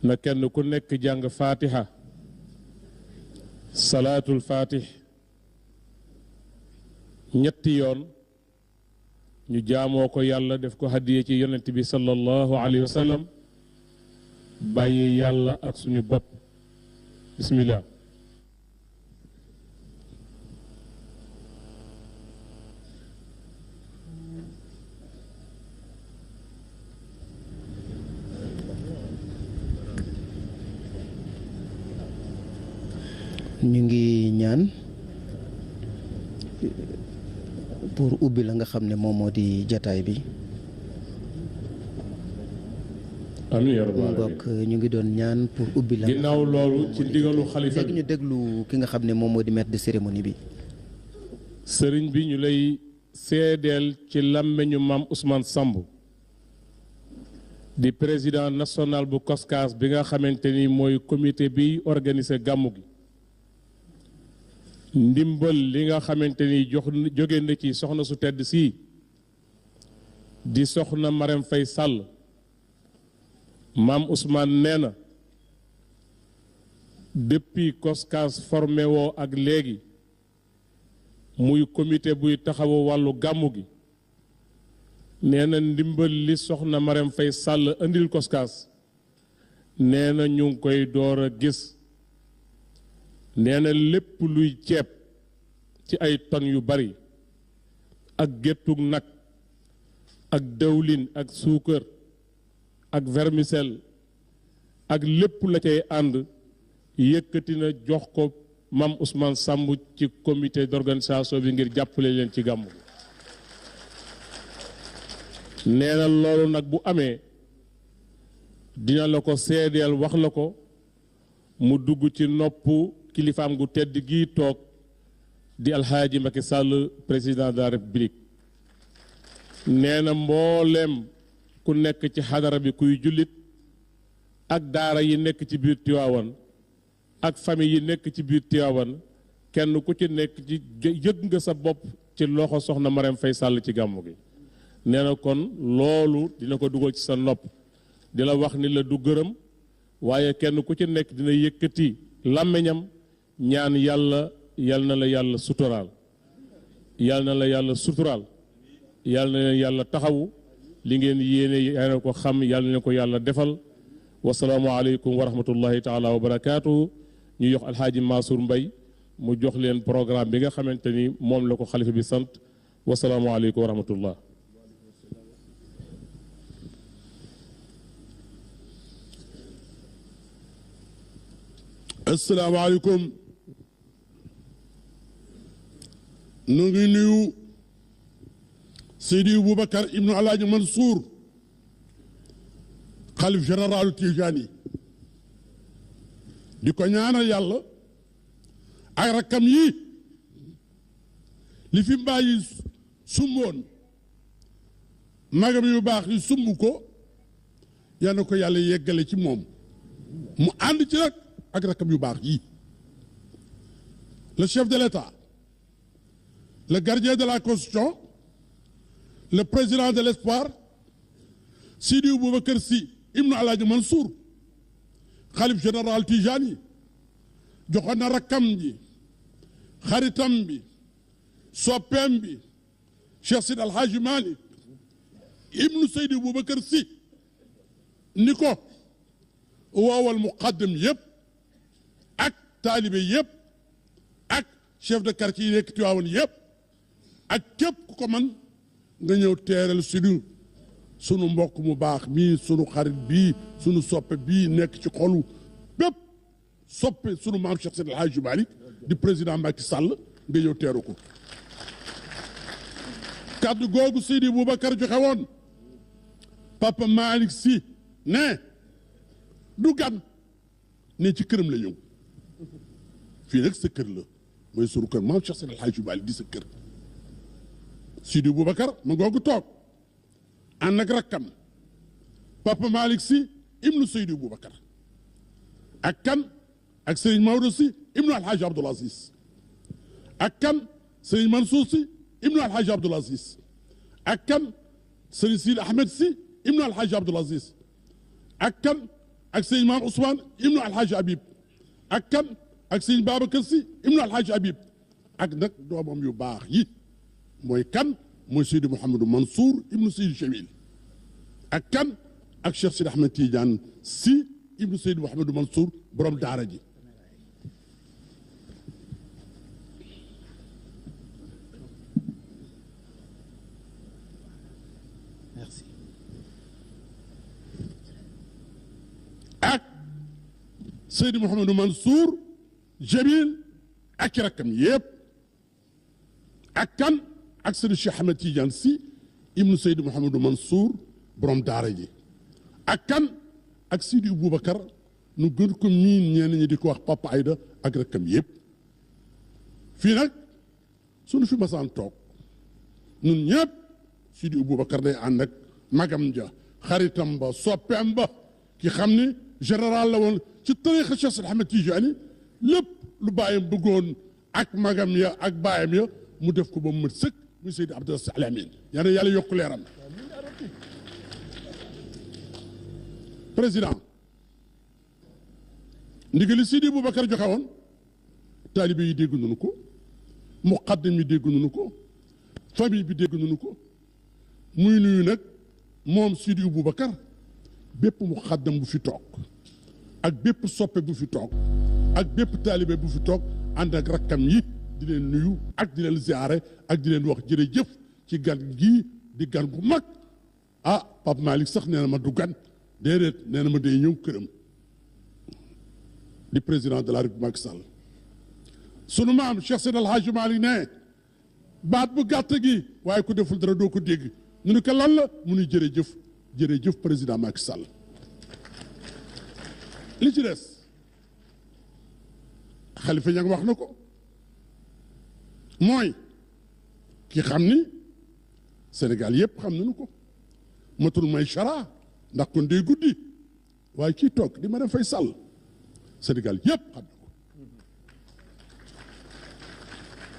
na kenn ku nekk jàng fatiha salaatul fatih ñetti yoon ñu jaamoo ko yàlla def ko hadiye ci yonent bi sallallahu alayhi wa sallam bàyyi yàlla ak suñu bopp bismillah. ñu ngi ñaan pour ubbi la nga xam ne moom moo di jataay bi. amiin yaa rabbal aalamiin ñu ngi doon ñaan pour ubbi la. ginnaaw loolu ci ndigalu xalifa léegi ñu déglu ki nga xam ne moom moo di maître de cérémonie bi. sëriñ bi ñu lay seedeel ci làmmeñu maam Ousmane Samb di président national bu COSCAS bi nga xamante ni mooy comité bi organisé gàmmu gi. ndimbal li nga xamante ni jóge na ci soxna su tedd sii di soxna Marème Faye Sall maam Ousmane nee na depuis COSCAS formé woo ak léegi muy comité buy taxawu wàllu gàmmu gi nee na ndimbal li soxna Marème Faye Sall indil COSCAS nee na ñu ngi koy door a gis. nee na lépp luy ceeb ci ay tonnes yu bari ak géttug nag ak dawlin ak suukar ak vermicelle ak lépp la cay ànd yëkkati na jox ko Mame Ousmane Samb ci comité d'organisation bi ngir jàppale leen ci gàmmu nee na loolu nag bu amee dina la ko seedeel wax la ko mu dugg ci nopp kilifaam gu tedd gii toog di alxaaji Macky Sall président de la république nee na mbooleem ku nekk ci xadara bi kuy jullit ak daara yi nekk ci biir Tiwaawan ak famille yi nekk ci biir Tiwaawan kenn ku ci nekk ci yëg nga sa bopp ci loxo soxna Marème Faye Sall ci gàmmu gi nee na kon loolu dina ko dugal ci sa nopp di la wax ni la du gërëm waaye kenn ku ci nekk dina yëkkati làmmiñam ñaan yàlla yal na la yàlla suturaal yal na la yàlla suturaal yal na leen yàlla taxawu li ngeen yéene yàlla ko xam yal na leen ko yàlla defal wasalaamu aleykum wa rahmatullahi taala wa barakaatu. ñu jox alxaaji Mansour Mbaye mu jox leen programme bi nga xamante ni moom la ko xalifa bi sant wasalaamu aleykum wa rahmatullah. asalaamaaleykum nu ngi nuyu Seydi Boubacar ibnu Alaaji Mansour xalif généralu Tijaani di ko ñaanal yàlla ak rakkam yi li fi mbàyyi sumboon magam yu baax yi sumb ko yal na ko yàlla yeggale ci moom mu ànd ci rek ak rakkam yu baax yi le chef de l'État le gardien de la Constitution le président de l'espoir Sidi Boubacar Sy ibnu Alaaji Mansour xalif général Tijani joxoon na rakkam ji xaritam bi soppeem bi Cheikh Sidi Alhaji Malick ibnu Seydi Boubacar Sy ni ko woowal muqaddam yëpp ak taalibe yëpp ak chef de quartier yi nekk Tiwaawan yëpp ak képp ku ko man nga ñëw teeral sunu mbokk mu baax mii sunu xarit bii sunu soppe bii nekk ci xolu bépp soppe sunu maam Cheikh Seydi El Hadji Malick di président Macky Sall nga ñëw teeru ko kàddu googu Seydi Boubacar joxe woon Papa Malick Sy ne du gan ne ci këram la ñëw fii nag sa kër la mooy sunu kër maam Cheikh Seydi El Hadji Malick di sa kër Sidi Boubacar ma ngoogu toog ànd ak rakkam Papa Malick Sy ibnu Seydi Boubacar ak kan ak Serigne Maodo Sy ibnu Alhaji Abdoul Aziz ak kan Serigne Mansour Sy ibnu Alhaji Abdoul Aziz ak kan Serigne Sidi Ahmed Sy ibnu Alhaji Abdoul Aziz ak kan ak Serigne Mame Ousmane ibnu Alhaji Habib ak kan ak Serigne Babacar Sy ibnu Alhaji Habib ak nag doomam yu baax yi mooy kan mooy Seydi Mouhamadou Mansour ibnu Seydi Jamil ak kan ak Cheikh Sidi Ahmed Tidiane Sy ibnu Seydi Mouhamadou Mansour borom daara ji merci ak Seydi Mouhamadou Mansour Jamil ak rakkam yëpp ak kan ak Seydi Cheikh Ahmed Tidiane Sy ibnu Seydi Mouhamadou Mansour borom daara ji ak kan ak Sidi Boubacar nu gën ko miin ñenn ñi di ko wax Papa Aïda ak rakkam yëpp fii nag suñu fi masaan toog ñun ñëpp Sidi Boubacar day ànd ak magam ja xaritam ba soppeem ba ki xam ni général la woon ci tariixa Cheikh Seydi Ahmed Tidiane lépp lu bàyyam bëggoon ak magam ya ak baayam ya mu def ko ba mu mët sëkk muy Seydi Abdou Aziz Al Amine yaa yàlla yokk leeram président ndigali Sidi Boubacar joxe woon taalibe yi dégg nañu ko muqaddam yi dégg nañu ko famille bi dégg nañu ko muy nuyu nag moom Sidi Boubacar bépp muqaddam bu fi toog ak bépp soppe bu fi toog ak bépp taalibe bu fi toog ànd ak rakkam yi di leen nuyu ak di leen ziare ak di leen wax jërëjëf ci gan gii di gan gu mag ah Pape Malick sax nee na ma du gan déedéet nee na ma day ñëw këram di président de la République Macky Sall sunu maam Cheikh Seydi El Hadji Malick ne baat bu gàtt gi waaye ku deful dara doo ko dégg ñu ne ko lan la mu ni jërëjëf jërëjëf président Macky Sall li ci des Khalifa Niang wax na ko mooy ki xam ni Sénégal yëpp xam nañu ko matul may chara ndax kon day guddi waaye kii toog di Marième Faye Sall Sénégal yëpp xam na ko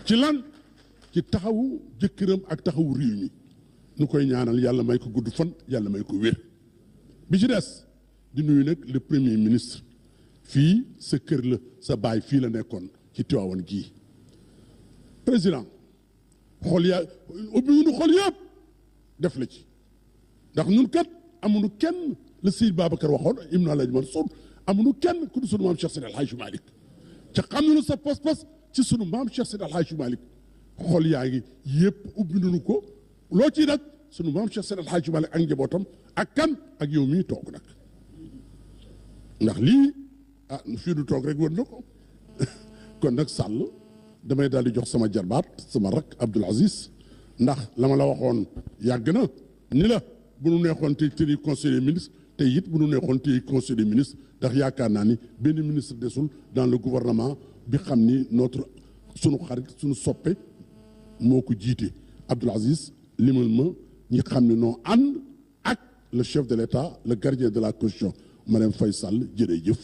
ci lan ci taxawu jëkkëram ak taxawu réew mi nu koy ñaanal yàlla may ko gudd fan yàlla may ko wér bi ci des di nuyu nag le premier ministre fii sa kër la sa baay fii la nekkoon ci Tivaouane gii président xol yaa ubbi nu xol yëpp def la ci ndax ñun kat amuñu kenn la Seydi Babacar waxoon Ibn Alhaji Mansour amuñu kenn ku du sunu maam Cheikh Seydi El Hadji Malick ca xam nañu sa pas-pas ci sunu maam Cheikh Seydi El Hadji Malick xol yaa ngi yëpp ubbi nañu ko loo ciy nag sunu maam Cheikh Seydi El Hadji Malick ak njabootam ak kan ak yow mii toog nag ndax lii ah fii du toog rek wër na ko kon nag Sall damay daal di jox sama jarbaat sama rak Abdoul Aziz ndax la ma la waxoon yàgg na ni la bu nu neexoon tey tey conseil des ministres tey it bu nu neexoon tey conseil des ministres ndax yaakaar naa ni benn ministre desul dans le gouvernement bi xam ni sunu xarit sunu soppe moo ko jiite Abdoul Aziz limal ma ñi xam ne noo ànd ak le chef de l'État le gardien de la Constitution Marième Faye Sall jërëjëf.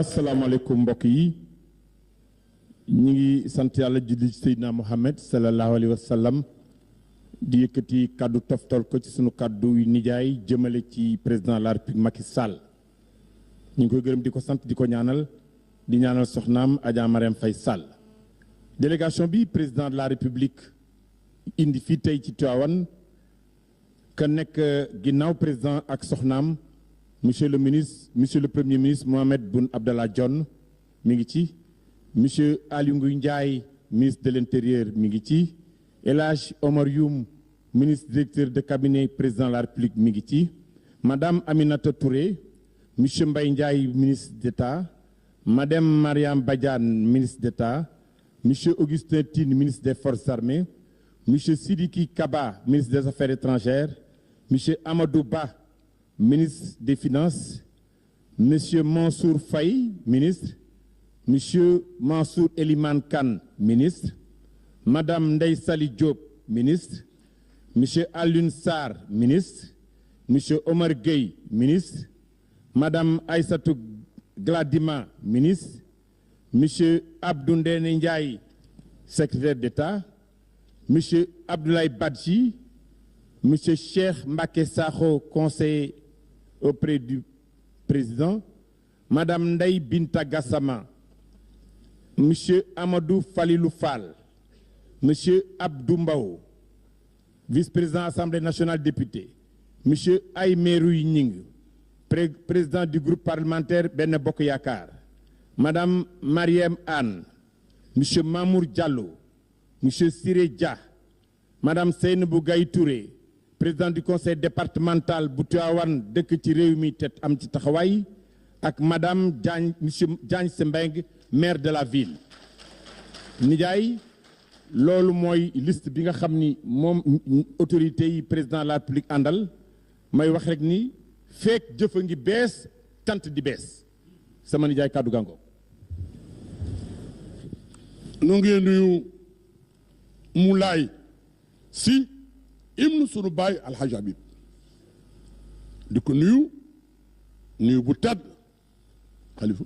asalaamaaleykum mbokk yi ñu ngi sant yàlla julli ci Seydina Mohamed sallallahu alayhi wa sallam di yëkkati kàddu toftal ko ci sunu kàddu nijaay jëmale ci président de la République Macky Sall ñu ngi koy gërëm di ko sant di ko ñaanal di ñaanal soxnaam Adja Marième Faye Sall délégation bi président de la République indi fii tey ci Tivaouane ka nekk ginnaaw président ak soxnaam monsieur le premier ministre Mohamed Boun Abdallah Dionne mi ngi ci monsieur Aly Ngouille Ndiaye ministre de l'intérieur mi ngi ci El Hadj Omar Youm ministre directeur de cabinet président de la République mi ngi ci madame Aminata Touré monsieur Mbaye Ndiaye ministre d'État madame Mariam Badiane ministre d'État monsieur Augustin Tine ministre des Forces armées monsieur Sidiki Kaba ministre des Affaires étrangères monsieur Amadou Ba ministre des Finances Monsieur Mansour Faye, ministre, Monsieur Mansour Eliman Khan, ministre, Madame Ndeye Sali Diop, ministre, Monsieur Alioune Sarr, ministre, Monsieur Omar Gueye, ministre, Madame Aïssatou Gladima, ministre, Monsieur Abdou Ndéné Ndiaye, secrétaire d'État, Monsieur Abdoulaye Badji, Monsieur Cheikh Mbacké Sakho, conseiller auprès du président, Madame Ndeye Binta Gassama, Monsieur Amadou Falilou Fall, Monsieur Abdou Mbaw, vice-président Assemblée nationale député, Monsieur Aïmerou Ning, président du groupe parlementaire Benno Bokk Yakaar, Madame Mariem Anne, Monsieur Mamour Diallo, Monsieur Siré Dia, Madame Seynabou Gaye Touré, président du conseil départemental bu Tivaouane dëkk ci réew mi te am ci taxawaay, ak Madame Diagne, Monsieur Diagne Sembeng, maire de la ville. Nijaay, loolu mooy liste bi nga xam ni moom autorité yi président de la République àndal. May wax rek ni fekk jëfa ngi bees tant di bees sama nijaay kàddu gàngo. nu ngi nuyu Moulay Sy ibnu sunu baay Alhaji Habib di ko nuyu bu tedd xalifa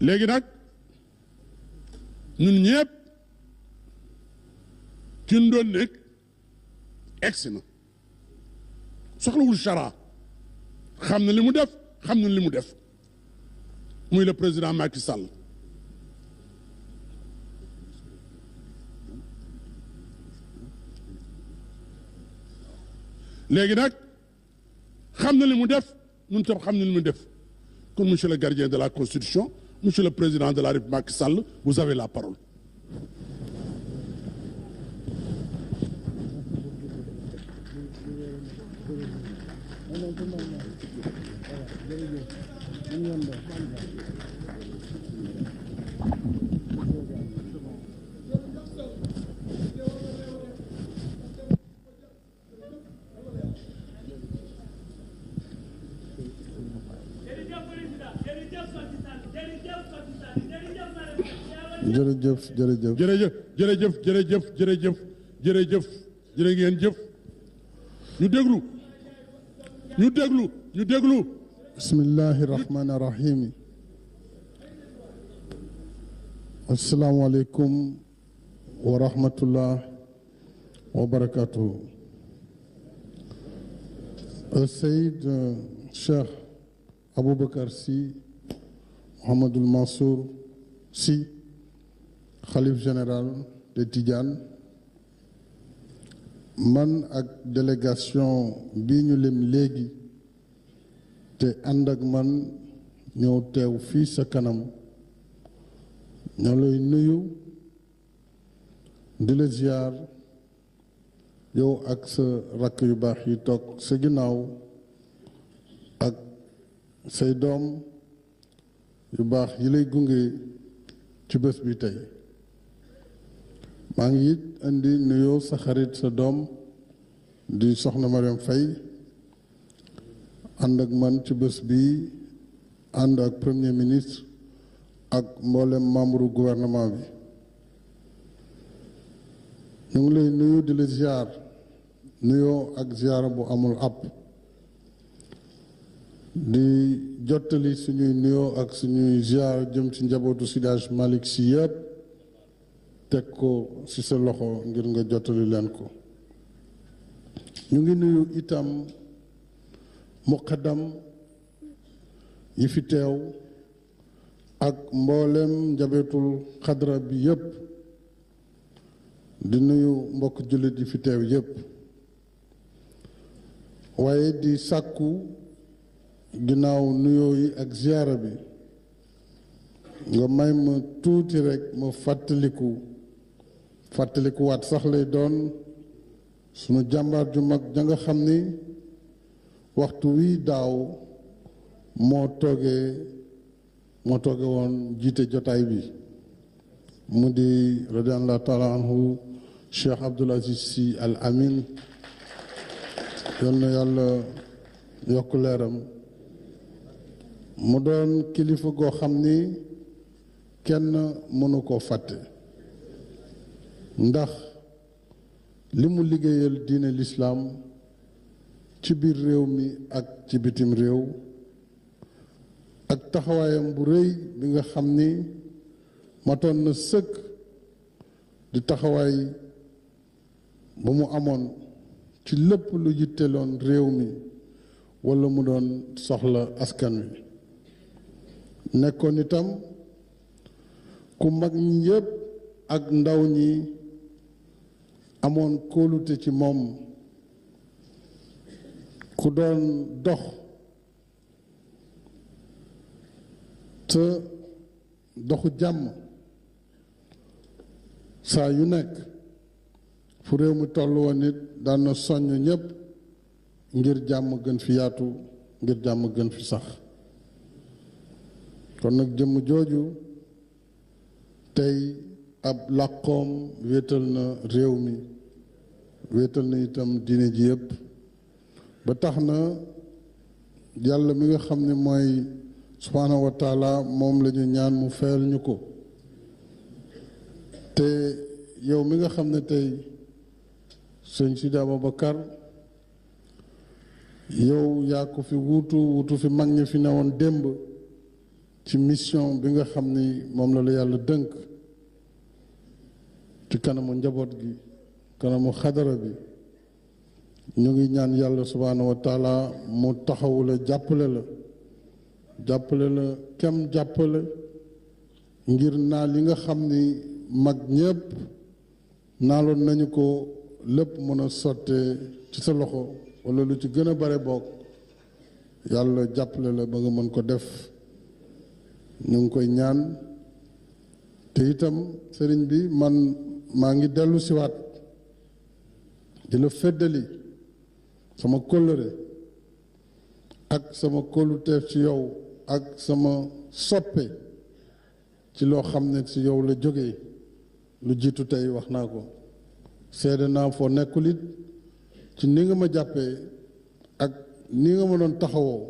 léegi nag ñun ñëpp ki ñu doon nekk egsi na soxlawul chara xam na li mu def xam na li mu def muy le président Macky Sall léegi nag xam na li mu def ñun tam xam na li mu def kon monsieur le gardien de la Constitution, monsieur le président de la République Macky Sall, vous avez la parole. jërëjëf jërë ngeen jëf ñu déglu bismillahi rahmani rahim assalaamu aleykum wa rahmatullah wa barakatuh. Seyd Cheikh Aboubacar Sy Mouhamadoul Mansour Sy, Khalife général de Tidiane, man ak délégation bi ñu lim léegi te ànd ak man ñëw teew fii sa kanam ñoo lay nuyu di la ziar yow ak sa rakk yu baax yi toog sa ginnaaw ak say doom yu baax yi lay gunge ci bés bi tey. maa ngi it indi nuyoo sa xarit sa doom di soxna Mariam Faye ànd ak man ci bés bi ànd ak premier ministre ak mboolem membre gouvernement bi. ñu ngi lay nuyu di la ziar nuyoo ak ziara bu amul àpp di jottali suñuy nuyoo ak suñuy ziar jëm ci njabootu Seydi Hadji Malick Sy yëpp teg ko ci sa loxo ngir nga jottali leen ko. ñu ngi nuyu itam muqaddam yi fi teew ak mboolem njabootul xadra bi yëpp di nuyu mbokk jullit yi fi teew yëpp waaye di sàkku ginnaaw nuyoo yi ak ziyaara bi nga may ma tuuti rekk ma fàttalikuwaat sax lay doon sunu jàmbaar ju mag ja nga xam ni waxtu wi daaw moo tooge woon jiite jotaay bi mu di radiyallahu taala anhu Cheikh Abdoul Aziz Sy Al Amin yal na yàlla yokk leeram mu doon kilifa goo xam ni kenn mënu koo fàtte ndax li mu liggéeyal diine lislaam ci biir réew mi ak ci bitim réew ak taxawaayam bu rëy bi nga xam ni matoon na sëkk di taxawaay ba mu amoon ci lépp lu yitteloon réew mi walla mu doon soxla askan wi nekkoon itam ku mag ñi yépp ak ndaw ñi amoon kóolute ci moom ku doon dox te doxu jàmm saa yu nekk fu réew mi toll woon nit daan na soññ ñépp ngir jàmm gën fi yaatu ngir jàmm gën fi sax kon nag jëmm jooju tey ab làqoom wéetal na réew mi wéetal na itam diine ji yépp ba tax na yàlla mi nga xam ne mooy subhaanahu wa taala moom la ñu ñaan mu fayal ñu ko te yow mi nga xam ne tey sëñ Sidi Aboubacar yow yaa ko fi wuutu fi mag ñi fi newoon démb ci mission bi nga xam ni moom la yàlla dënk ci kanamu njaboot gi kanamu xadara bi ñu ngi ñaan yàlla subhaanahu wa taala mu taxawu la jàppale la kem jàppale ngir naa li nga xam ni mag ñépp naaloon nañu ko lépp mën a sottee ci sa loxo walla lu ci gën a bare bokk yàlla jàppale la ba nga mën ko def ñu ngi koy ñaan te itam sëriñ bi man maa ngi dellu siwaat di la feddali sama kóllëre ak sama kóoluteef ci yow ak sama soppe ci loo xam ne ci yow la jógee lu jiitu tey wax naa ko seede naa foo nekkul it ci ni nga ma jàppee ak ni nga ma doon taxawoo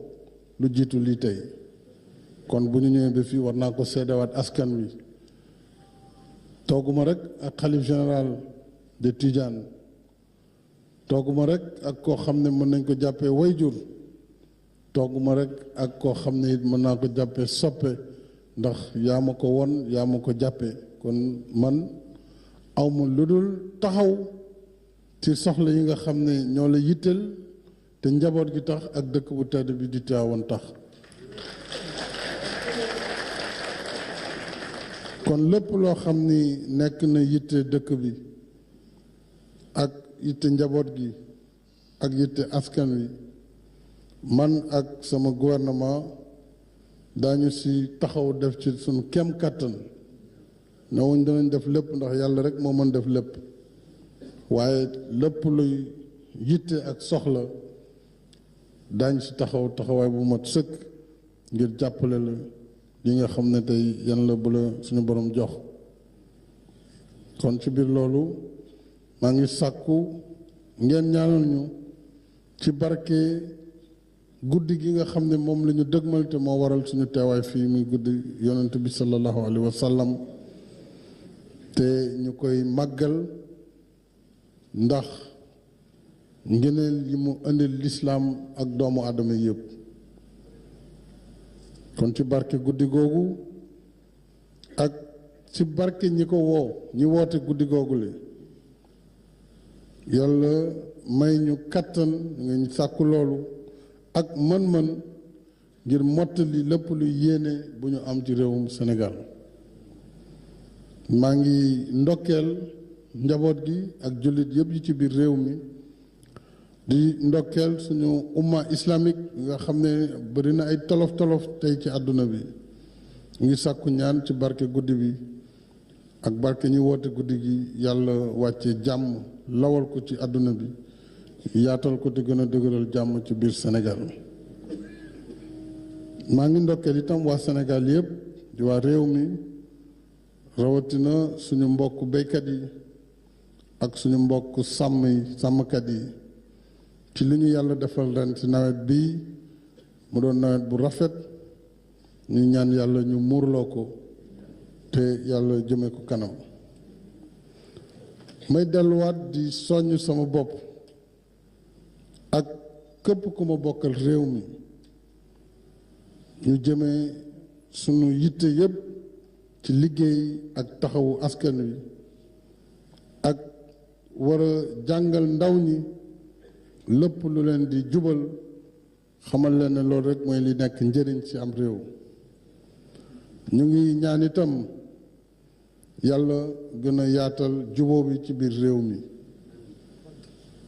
lu jiitu lii tey kon bu ñu ñëwee ba fii war naa ko seedewaat askan wi tooguma rek ak xalif général de Tidiane tooguma rek ak koo xam ne mën nañ ko jàppee wayjur tooguma rek ak koo xam ne it mën naa ko jàppee soppe ndax yaa ma ko won yaa ma ko jàppee kon man awma lu dul taxaw ci soxla yi nga xam ne ñoo la yitteel te njaboot gi tax ak dëkk bu tedd bi di Tiwaawan tax kon lépp loo xam ni nekk na yitte dëkk bi ak yitte njaboot gi ak yitte askan wi man ak sama gouvernement daañu si taxaw def ci suñu kem kàttan newuñ danañ def lépp ndax yàlla rek moo mën def lépp waaye lépp luy yitte ak soxla daañ si taxaw taxawaay bu mat sëkk ngir jàppale la li nga xam ne tey yan la bu la suñu borom jox kon ci biir loolu maa ngi sàkku ngeen ñaanal ñu ci barke guddi gi nga xam ne moom la ñu dëgmal te moo waral suñu teewaay fii muy guddi yonent bi sallallahu alayhi wa sallam te ñu koy màggal ndax ngëneel yi mu indil lislaam ak doomu aadama yëpp kon ci barke guddi googu ak ci barke ñi ko woo ñi woote guddi googu le yàlla may ñu kattan nga ñu sàkku loolu ak mën-mën ngir mottali lépp lu yéene bu ñu am ci réewum Sénégal maa ngi ndokkeel njaboot gi ak jullit yëpp yi ci biir réew mi di ndokkeel suñu umma islamique nga xam ne bari na ay tolof-tolof tey ci àdduna bi ngi sàkku ñaan ci barke guddi bi ak barke ñi woote guddi gi yàlla wàcce jàmm lawal ko ci àdduna bi yaatal ko te gën a dëgëral jàmm ci biir Sénégal maa ngi ndokkeel itam waa Sénégal yëpp di waa réew mi rawatina suñu mbokk béykat yi ak suñu mbokk sàmmkat yi ci li ñu yàlla defal ren ci nawet bi mu doon nawet bu rafet ñu ñaan yàlla ñu muurloo ko te yàlla jëme ko kanam may delluwaat di soññ sama bopp ak képp ku ma bokkal réew mi ñu jëmee sunu yitte yépp ci liggéey ak taxawu askan wi ak war a jàngal ndaw ñi lépp lu leen di jubal xamal leen ne loolu rek mooy li nekk njëriñ ci am réew ñu ngi ñaan itam yàlla gën a yaatal jubóo bi ci biir réew mi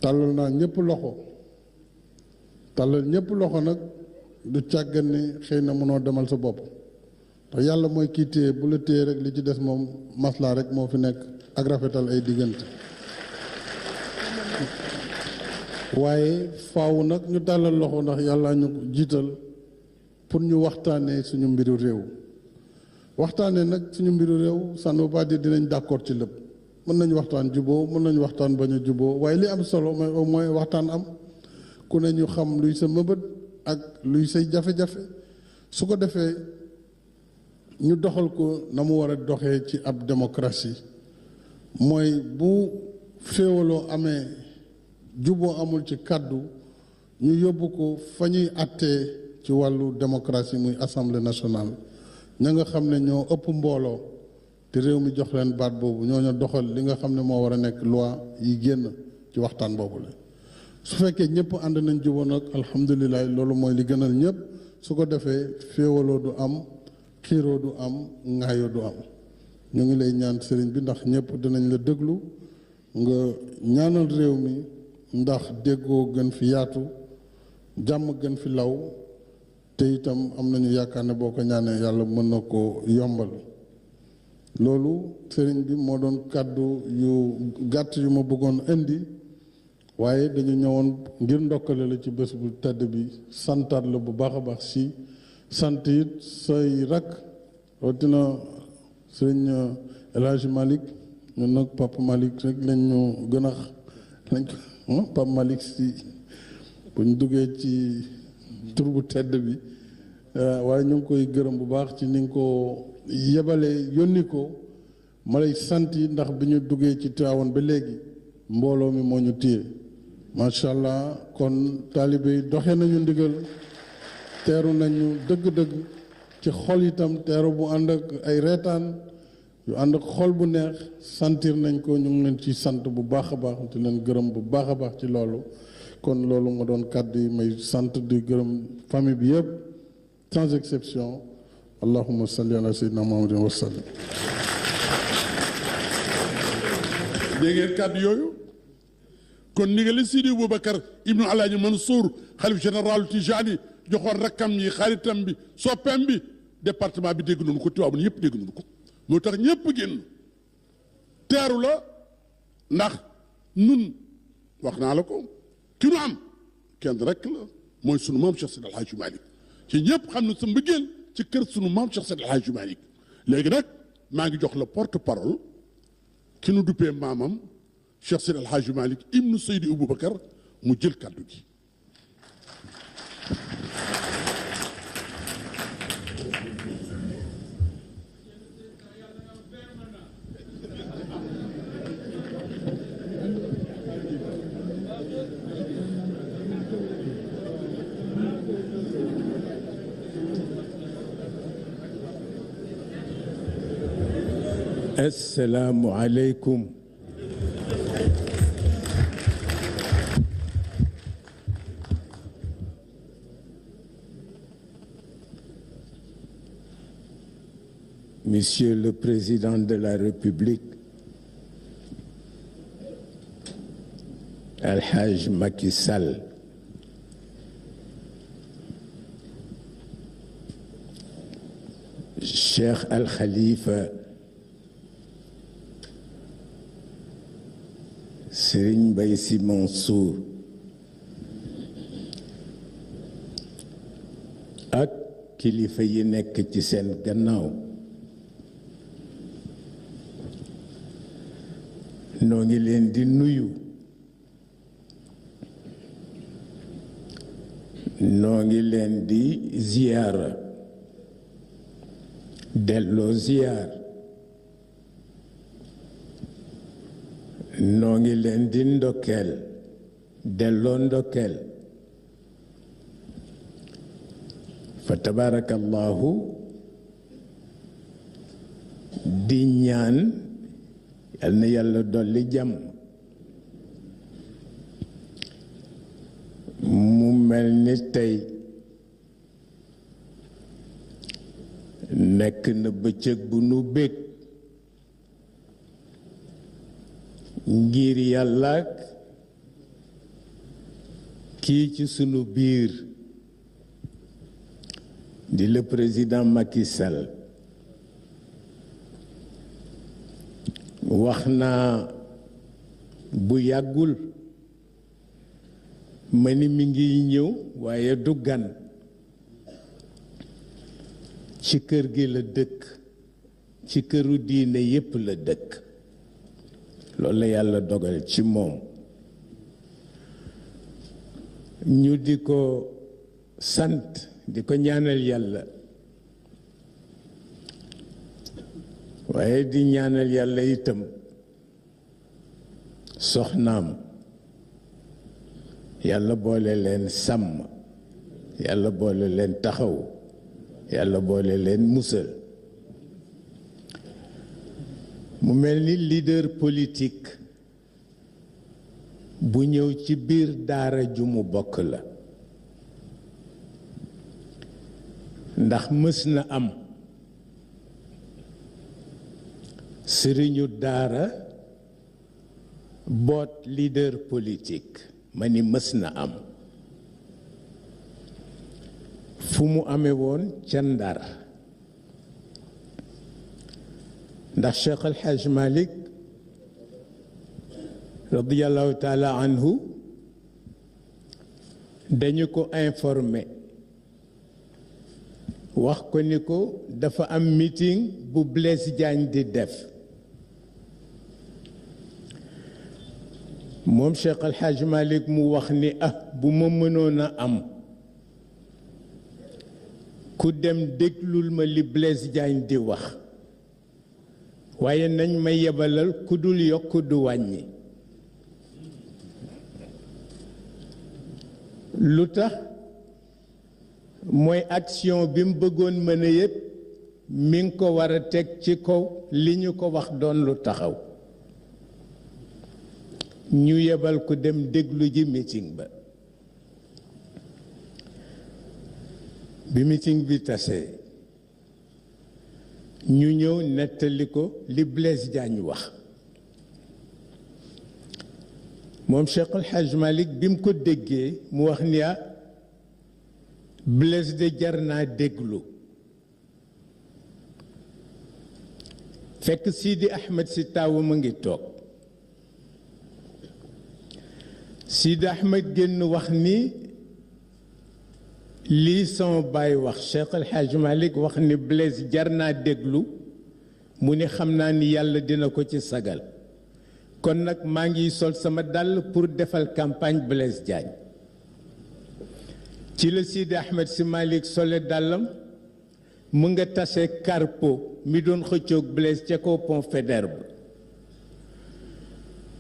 tàllal naa ñëpp loxo tàllal ñëpp loxo nag du càggan ni xëy na mënoo demal sa bopp te yàlla mooy kii téye bu la téye rek li ci des moom maslaa rek moo fi nekk ak rafetal ay diggante waaye faaw nag ñu tàllal loxo ndax yàlla ñu jiital pour ñu waxtaanee suñu mbiru réew waxtaanee nag suñu mbiru réew ça ne veut pas dire dinañ d'accord ci lépp mën nañu waxtaan juboo mën nañu waxtaan bañ a juboo waaye li am solo mooy au moins waxtaan am ku ne ñu xam luy sa mëbët ak luy say jafe-jafe su ko defee ñu doxal ko na mu war a doxee ci ab démocratie mooy bu féewaloo amee juboo amul ci kàddu ñu yóbbu ko fa ñuy àttee ci wàllu démocratie muy assemblée nationale ña nga xam ne ñoo ëpp mbooloo te réew mi jox leen baat boobu ñoo doxal li nga xam ne moo war a nekk loi yi génn ci waxtaan boobu la su fekkee ñëpp ànd nañ juboo nag alhamdulilah loolu mooy li gënal ñëpp su ko defee féewaloo du am xiiroo du am ŋaayoo du am ñu ngi lay ñaan sëriñ bi ndax ñëpp dinañ la déglu nga ñaanal réew mi ndax déggoo gën fi yaatu jàmm gën fi law te itam am nañu yaakaar ne boo ko ñaanee yàlla mën na ko yombal loolu sëriñ bi moo doon kàddu yu gàtt yu ma bëggoon indi waaye dañu ñëwoon ngir ndokkale la ci bés bu tedd bi santaat la bu baax a baax si sant it say rakk rawatina sëriñ El Hadj Malick ñun nag Papa Malick rek lañ ñu gën a lañ Papa Malick si bu ñu duggee ci tur bu tedd bi waaye ñu ngi koy gërëm bu baax ci ni nga ko yebalee yónni ko ma lay sant yi ndax bi ñu duggee ci Tiwaawan ba léegi mbooloo mi moo ñu téye macha allah kon taalibe yi doxe nañu ndigal teeru nañu dëgg-dëgg ci xol itam teeru bu ànd ak ay reetaan yu ànd ak xol bu neex sentir nañ ko ñu ngi leen ci sant bu baax a baax di leen gërëm bu baax a baax ci loolu kon loolu ma doon kàddu yi may sant di gërëm famille bi yëpp sans exception allahumma salli ala sayyidina muhammadin wa sallam. dégg ngeen kàddu yooyu kon ni nga la Sidi Boubacar ibnu Alaaji Mansour xalif général Tijani joxoon rakkam yi xaritam bi soppeem bi département bi dégg nañu ko Tiwaawan yëpp dégg nañu ko moo tax ñëpp génn teeru la ndax nun wax naa la ko ki nu am kenn rek la mooy sunu maam Cheikh Seydi El Hadji Malick ci ñëpp xam ne sa mbëggeel ci kër sunu maam Cheikh Seydi El Hadji Malick léegi nag maa ngi jox la porte parole ki nu duppee maamam Cheikh Seydi El Hadji Malick ibnu Seydi Aboubacar mu jël kàddu gi. Assalamu alaikum. Monsieur le Président de la République, Al-Hajj Macky Sall, Cheikh Al-Khalifa Serigne Mbaye Sy Mansour ak kilifa yi nekk ci seen gannaaw noo ngi leen di nuyu noo ngi leen di ziyaara delloo ziyaar noo ngi leen di ndokkeel delloo ndokkeel fa tabarakallahu di ñaan yal na yàlla dolli jàmm mu mel ni tey nekk na bëccëg bu nu bég ngir yàlla kii ci sunu biir di le président Macky Sall wax naa bu yàggul ma ni mi ngi ñëw waaye du gan ci kër gi la dëkk ci këru diine yépp la dëkk loolu la yàlla dogal ci moom ñu di ko sant di ko ñaanal yàlla waaye di ñaanal yàlla itam soxnaam yàlla boole leen sàmm yàlla boole leen taxaw yàlla boole leen musal mu mel ni leader politique bu ñëw ci biir daara ju mu bokk la ndax mës na am sëriñu daara boot leader politique ma ni mës na am fu mu amee woon ca Ndar ndax Cheikh El Hadj Malick radiyallahu taala anhu dañu ko informé wax ko ni ko dafa am meeting bu Blaise Diagne di def moom Cheikh El Hadj Malick mu wax ni bu ma mënoon a am ku dem déglul ma li Blaise Diagne di wax waaye nañ ma yebalal ku dul yokk du wàññi lu tax mooy action bi mu bëggoon mën a yépp mi ngi ko war a teg ci kaw li ñu ko wax doon lu taxaw ñu yebal ko dem déglu ji meeting ba bi meeting bi tasee ñu ñëw nettali ko li Blaise Diagne wax moom Cheikh El Hadj Malick bi mu ko déggee mu wax ni Blaise de jar naa déglu fekk Sidi Ahmed si taawu ma ngi toog Sidi Ahmed génn wax ni lii sama baay wax Cheikh El Hadj Malick wax ni Blaise jar naa déglu mu ni xam naa ni yàlla dina ko ci sagal kon nag maa ngi sol sama dàll pour defal campagne Blaise Diagne ci la Sidi Ahmed si Malick sole dàllam mu nga tase Carpo mi doon xëccoog Blaise ca kaw pont Faidherbe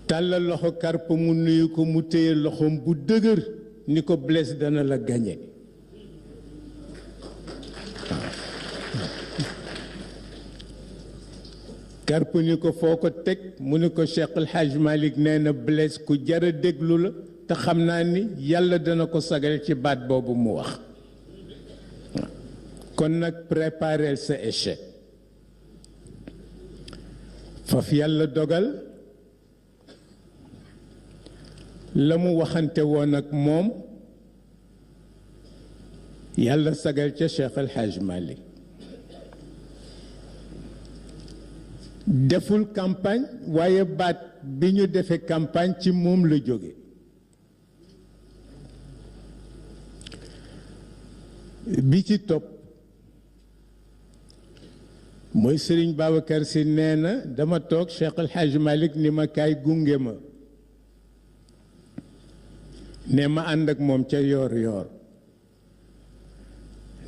tàllal loxo Carpo mu nuyu ko mu téye loxoom bu dëgër ni ko Blaise dana la gañe Carpo ni ko foo ko teg mu ni ko Cheikh El Hadj Malick nee na Blaise ku jara déglu la te xam naa ni yàlla dana ko sagal ci baat boobu mu wax kon nag préparer sa échec faf yàlla dogal la mu waxante woon ak moom yàlla sagal ca Cheikh El Hadj Malick deful campagne waaye baat bi ñu defee campagne ci moom la jóge bi ci topp mooy Sëriñ Babacar Si nee na dama toog Cheikh El Hadj Malick ni ma kaay gunge ma ne ma ànd ak moom ca yoor yoor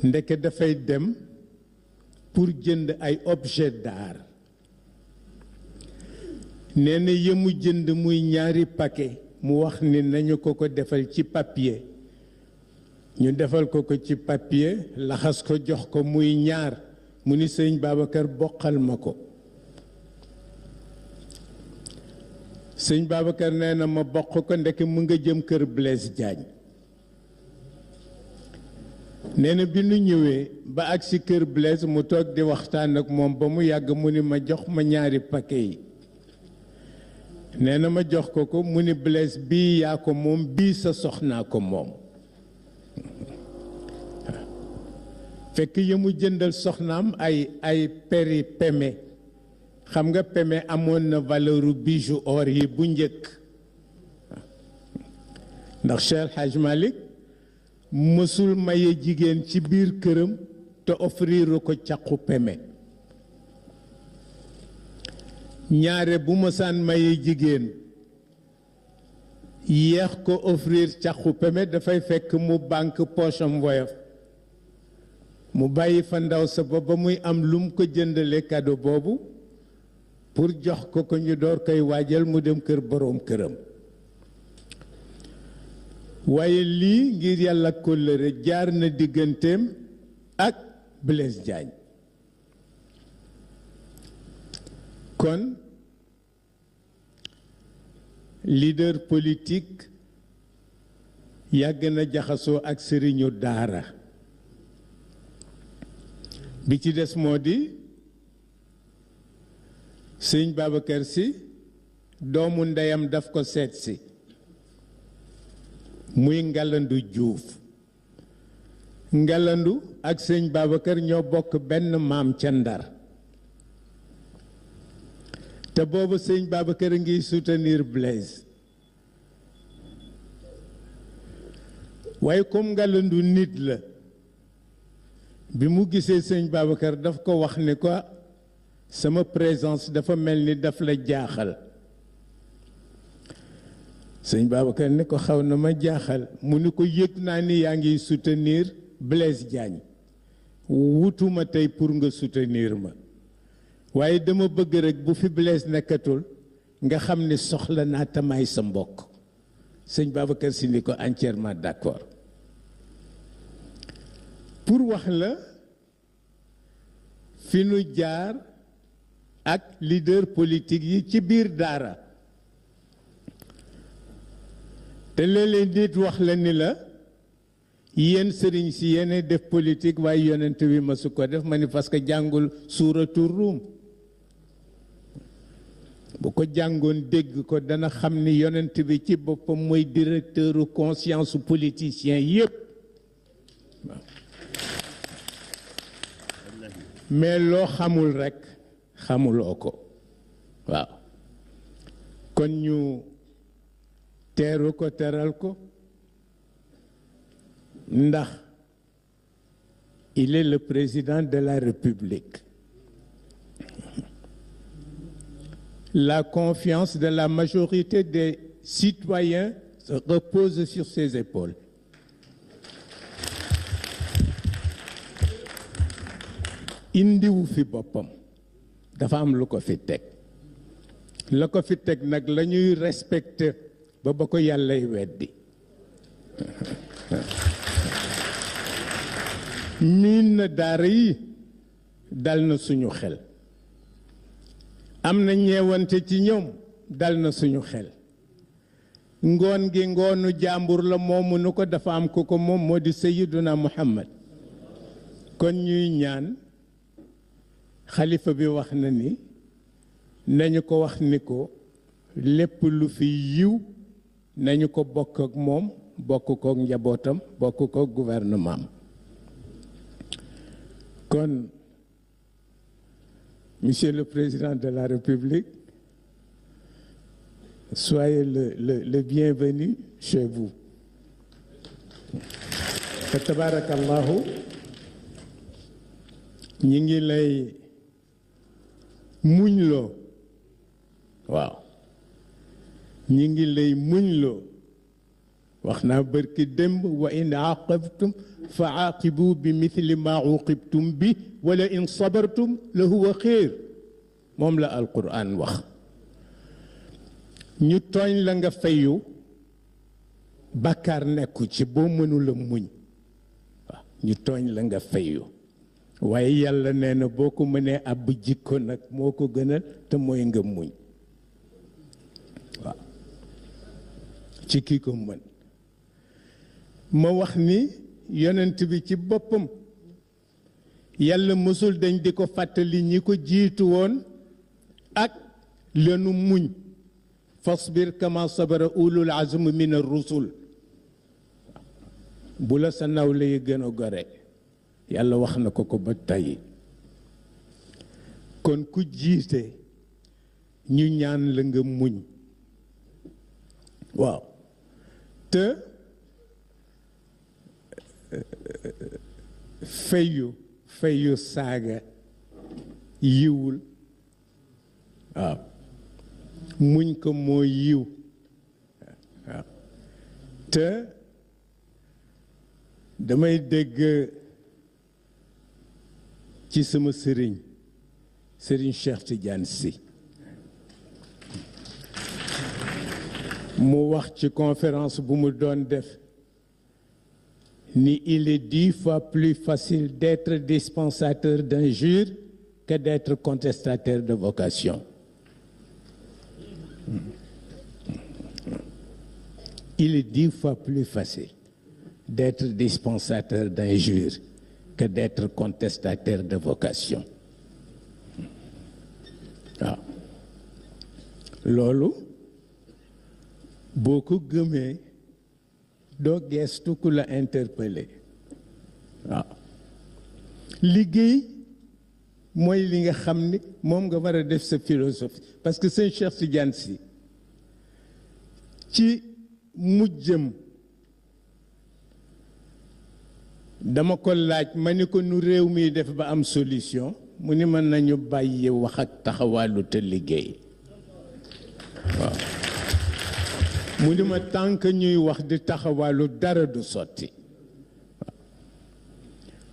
ndeke dafay dem pour jënd ay objet d'art nee na yemu jënd muy ñaari paquet mu wax ni nañu ko ko defal ci papier ñu defal ko ko ci papier laxas ko jox ko muy ñaar mu ni sëñ Babacar bokkal ma ko sëñ Babacar nee na ma bokk ko ndeke mu nga jëm kër Blaise Diagne nee na bi nu ñëwee ba agsi kër Blaise mu toog di waxtaan ak moom ba mu yàgg mu ni ma jox ma ñaari paquet yi nee na ma jox ko ko mu ni Blaise bii yaa ko moom bii sa soxnaa ko moom fekk yemu jëndal soxnaam ay peri peme xam nga peme amoon na valeuru bijou or yi bu njëkk ndax Cheikh Hadj Malick mësul maye jigéen ci biir këram te offriru ko caqu peme ñaare bu mësaan maye jigéen yeex ko offrir caqu peme dafay fekk mu banque pocham woyof mu bàyyi fa ndaw sa ba muy am lum ko jëndale cadeau boobu pour jox ko ko ñu door koy waajal mu dem kër boroom këram waaye lii ngir yàlla kóllëre jaar na digganteem ak Blaise Diagne kon leader politique yàgg na jaxasoo ak sëriñu daara bi ci des moo di sëñ Babacar Si doomu ndeyam daf ko seet si muy Ngalandu Juuf Ngalandu ak sëñ Babacar ñoo bokk benn maam ca Ndar te boobu sëñ Babacar a ngi soutenir Blaise waaye comme Ngalandu nit la bi mu gisee sëñ Babacar daf ko wax ni ko sama présence dafa mel ni daf la jaaxal sëñ Babacar ni ko xaw na ma jaaxal mu ni ko yëg naa ni yaa ngi soutenir Blaise Diagne wutuma tey pour nga soutenir ma waaye dama bëgg rek bu fi Blaise nekkatul nga xam ni soxla naa tamaay sa mbokk sëñ Babacar Si ni ko entièrement d'accord pour wax la fi nu jaar ak leader politique yi ci biir daara te léeg-léeg nit wax la ni la yéen sëriñ si yéene def politique waaye yonent bi ma su ko def ma ni parce que jàngul suuratu Ruum bu ko jàngoon dégg ko dana xam ni yonent bi ci boppam mooy directeuru conscience politicien yépp mais loo xamul rekk xamuloo ko waaw kon ñu teeru ko teral ko ndax il est le président de la République la confiance de la majorité des citoyens se repose sur ses épaules indiwu fi boppam dafa am lu ko fi teg la ko fi teg nag la ñuy respecté ba ko yàllay weddi miin na daara yi dal na suñu xel am na ñeewante ci ñoom dal na suñu xel ngoon gi ngoonu jàmbur la moomu nu ko dafa am ko moom moo di Sayyiduna Muhammad kon ñuy ñaan xalifa bi wax na ni nañu ko wax ni ko lépp lu fi yiw nañu ko bokk ak moom bokk kook njabootam bokk kook gouvernement kon Monsieur le Président de la République, soyez le bienvenu chez vous. Fa tabarakallahu ñi ngi lay muñ loo waaw ñi ngi lay muñ loo wax naa bërki démb wa in aaqabtum fa aaqibu bi mithli ma uqibtum bi wala in sabartum la huwa xéer moom la alquran wax ñu tooñ la nga fayu bàkkaar nekku ci boo mënula muñ waaw ñu tooñ la nga fayu waaye yàlla nee na boo ko mënee àbb jikko nag moo ko gënal te mooy nga muñ waaw ci kii ko mën ma wax ni yonent bi ci boppam yàlla mësul dañ di ko fàttali ñi ko jiitu woon ak lenu muñ fasbir kama sabara ulul azm min ar-rusul bu la sa nawle yi gën a gore yàlla wax na ko ba tey kon ku jiite ñu ñaan la nga muñ waaw te fayu saaga yiwul waaw muñ ko moo yiw waaw te damay dégg ci sama sëriñ Cheikh Tidiane Sy mu wax ci conférence bu mu doon def ni il est 10 fois plus facile d'être dispensateur d'injures que d'être contestataire de vocation. Il est 10 fois plus facile d'être dispensateur d'injures que d'être contestataire de vocation. waaw loolu boo ko gëmee doo gestu ku la interpellé waaw liggéey mooy li nga xam ni moom nga war a def sa philosophie parce que sëñ Cheikh Tidiane Sy ci mujjëm dama ko laaj ma ni ko nu réew mi def ba am solution mu ni mën nañu bàyyi wax ak taxawaalu te liggéey waaw mu ni ma tànk ñuy wax di taxawaalu dara du sotti waaw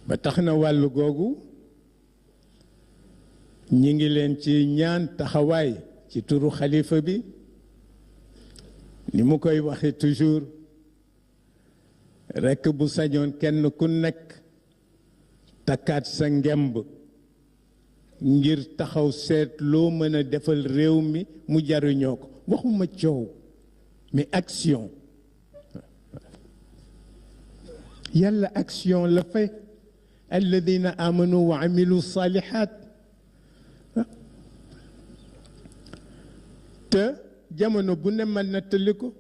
ba tax na wàllu googu ñi ngi leen ci ñaan taxawaay ci turu xalifa bi ni mu koy waxe toujours rekk bu sañoon kenn ku nekk takkaat sa ngemb ngir taxaw seet loo mën a defal réew mi mu jariñoo ko waxuma coow mais action yàlla action la fay alladina amanu wa amilu salihat te jamono bu ne ma nettali ko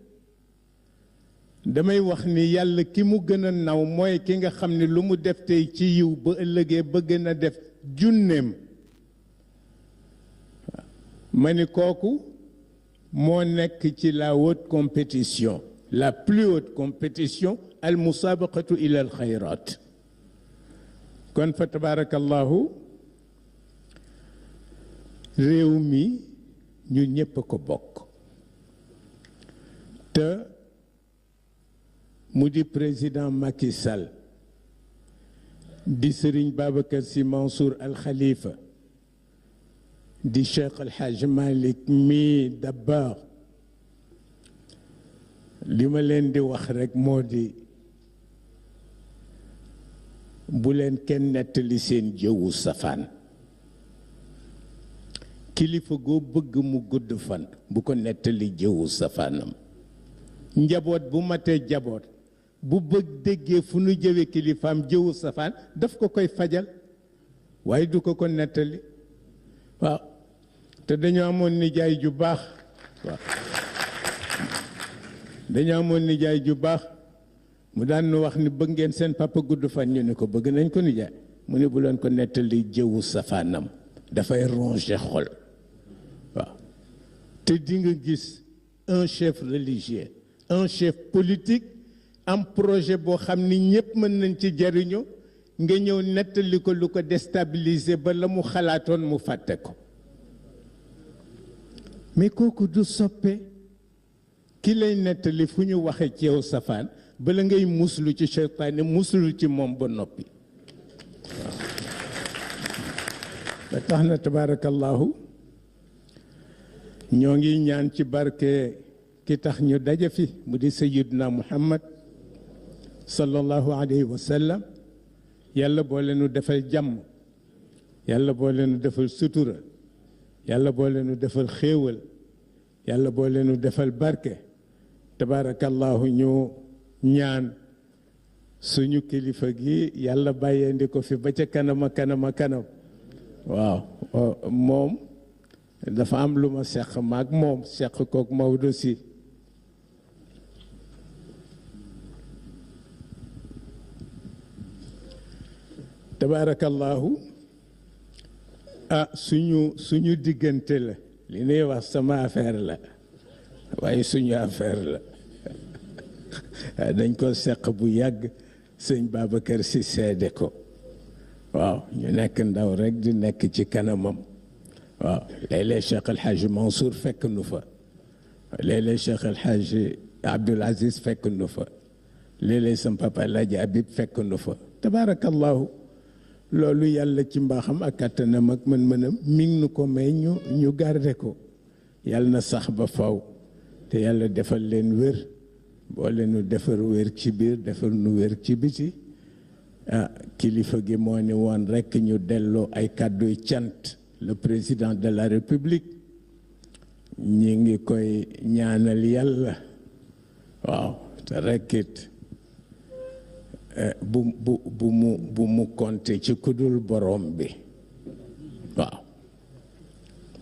damay wax ni yàlla ki mu gën a naw mooy ki nga xam ne lu mu def tey ci yiw ba ëllëgee ba gën a def junneem ma ni kooku moo nekk ci la haute compétition la plus haute compétition al musabaqatu ila al xayrat kon fa tabarakallahu réew mi ñu ñépp ko bokk te mu di président Macky Sall di Serigne Babacar Sy Mansour Al Khalifa di Cheikh El Hadj Malick mi Dabakh li ma leen di wax rekk moo di bu leen kenn nettali seen jëwu safaan kilifa goo bëgg mu gudd fan bu ko nettali jëwu safaanam njaboot bu matee jaboot bu bëgg déggee fu nu jëwe kilifaam jëwu safaan daf ko koy fajal waaye du ko ko nettali waaw te dañoo amoon nijaay ju baax waaw dañoo amoon nijaay ju baax mu daan nu wax ni bëgg ngeen seen papa gudd fan ñu ne ko bëgg nañ ko nijaay mu ne bu leen ko nettali jëwu safaanam dafay ronger xol waaw te di nga gis un chef religieux un chef politique am projet boo xam ni ñépp mën nañ ci jariñu nga ñëw nettali ko lu ko déstabiliser ba la mu xalaatoon mu fàtte ko mais kooku du soppe ki lay nettali fu ñu waxee ci yow safaan bala ngay muslu ci seytaane muslu ci moom ba noppi ba tax na tabaarakallaahu ñoo ngi ñaan ci barke ki tax ñu daje fi mu di sayyiduna Muhammad sallallahu alayhi wa sallam yàlla boo leenu defal jàmm yàlla boo leenu defal sutura yàlla boo leenu defal xéewal yàlla boo leenu defal barke tabaarakallaahu ñu ñaan suñu kilifa gi yàlla bàyyeendi ko fi ba ca kanama kanama kanam waaw moom dafa am lu ma seq maag moom seq kook Maodo si tabaarakallaahu suñu diggante la li ñuy wax sama affaire la waaye suñu affaire la dañ ko seq bu yàgg sëñ Babacar si seede ko waaw ñu nekk ndaw rek di nekk ci kanamam waaw léeg-léeg Cheikh El Hadj Mansour fekk nu fa léeg-léeg Cheikh El Hadj Abdoul Aziz fekk nu fa léeg-léeg sam papa El Hadj Habib fekk nu fa tabaarakallaahu loolu yàlla ci mbaaxam ak kàttanam ak mën-mënam mi ngi nu ko may ñu garde ko yàlla na sax ba faw te yàlla defal leen wér boo leenu defar wér ci biir defar nu wér ci biti kilifa gi moo ni woon rekk ñu delloo ay kàdduy cant le président de la République ñi ngi koy ñaanal yàlla waaw te rekkit bu mu compter ci kudul borom bi waaw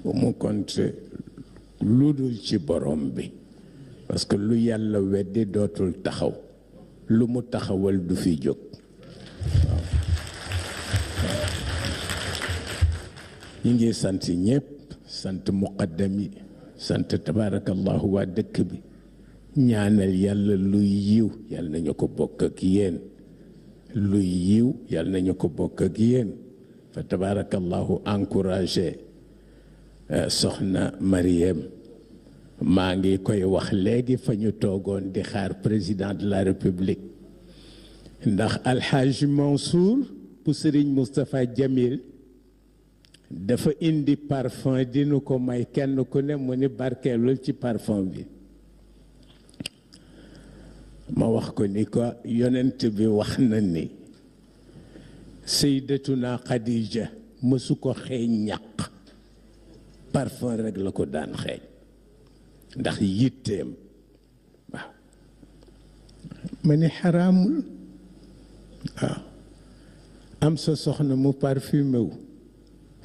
bu mu compter lu dul ci borom bi parce que lu yàlla weddi dootul taxaw lu mu taxawal du fi jóg waaw ñi ngi sant ñépp sant muqaddam yi sant tabarakallahu waa dëkk bi ñaanal yàlla luy yiw yàlla nañu ko bokk ak yéen luy yiw yàlla nañu ko bokk ak yéen fa tabarakallahu encouragé soxna Mariem maa ngi koy wax léegi fa ñu toogoon di xaar président de la République ndax Alhaji Mansour bu Sëriñ Moustapha Jamil dafa indi parfum dinu ko may kenn ku ne mu ni barkeelul ci parfum bi ma wax ko ni ko yonent bi wax na ni Sayyidatuna Khadija mësu ko xeeñ ñaq parfum rek la ko daan xeeñ ndax yitteem waaw ma ni xaraamul waaw am sa soxna mu parfumé wu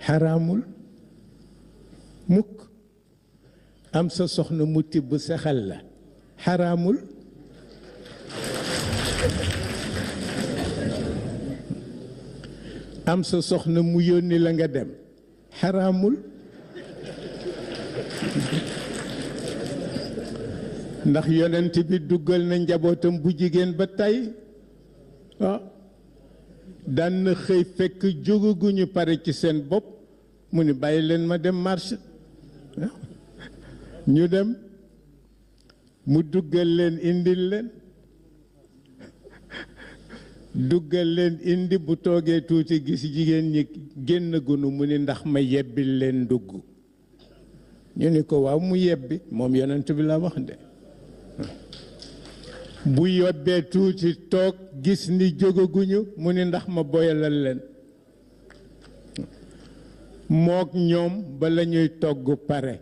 xaraamul mukk am sa soxna mu tibb sexal la xaraamul am sa soxna mu yónni la nga dem xaraamul ndax yonent bi duggal na njabootam bu jigéen ba tey waaw daan na xëy fekk jógaguñu pare ci seen bopp mu ni bàyyi leen ma dem marché ñu dem mu duggal leen indil leen duggal leen indi bu toogee tuuti gis jigéen ñi génn gunu mu ni ndax ma yebbil leen dugg ñu ni ko waaw mu yebbi moom yonent bi la wax de bu yobbee tuuti toog gis ni jógaguñu mu ni ndax ma boyalal leen mook ñoom ba la ñuy togg pare.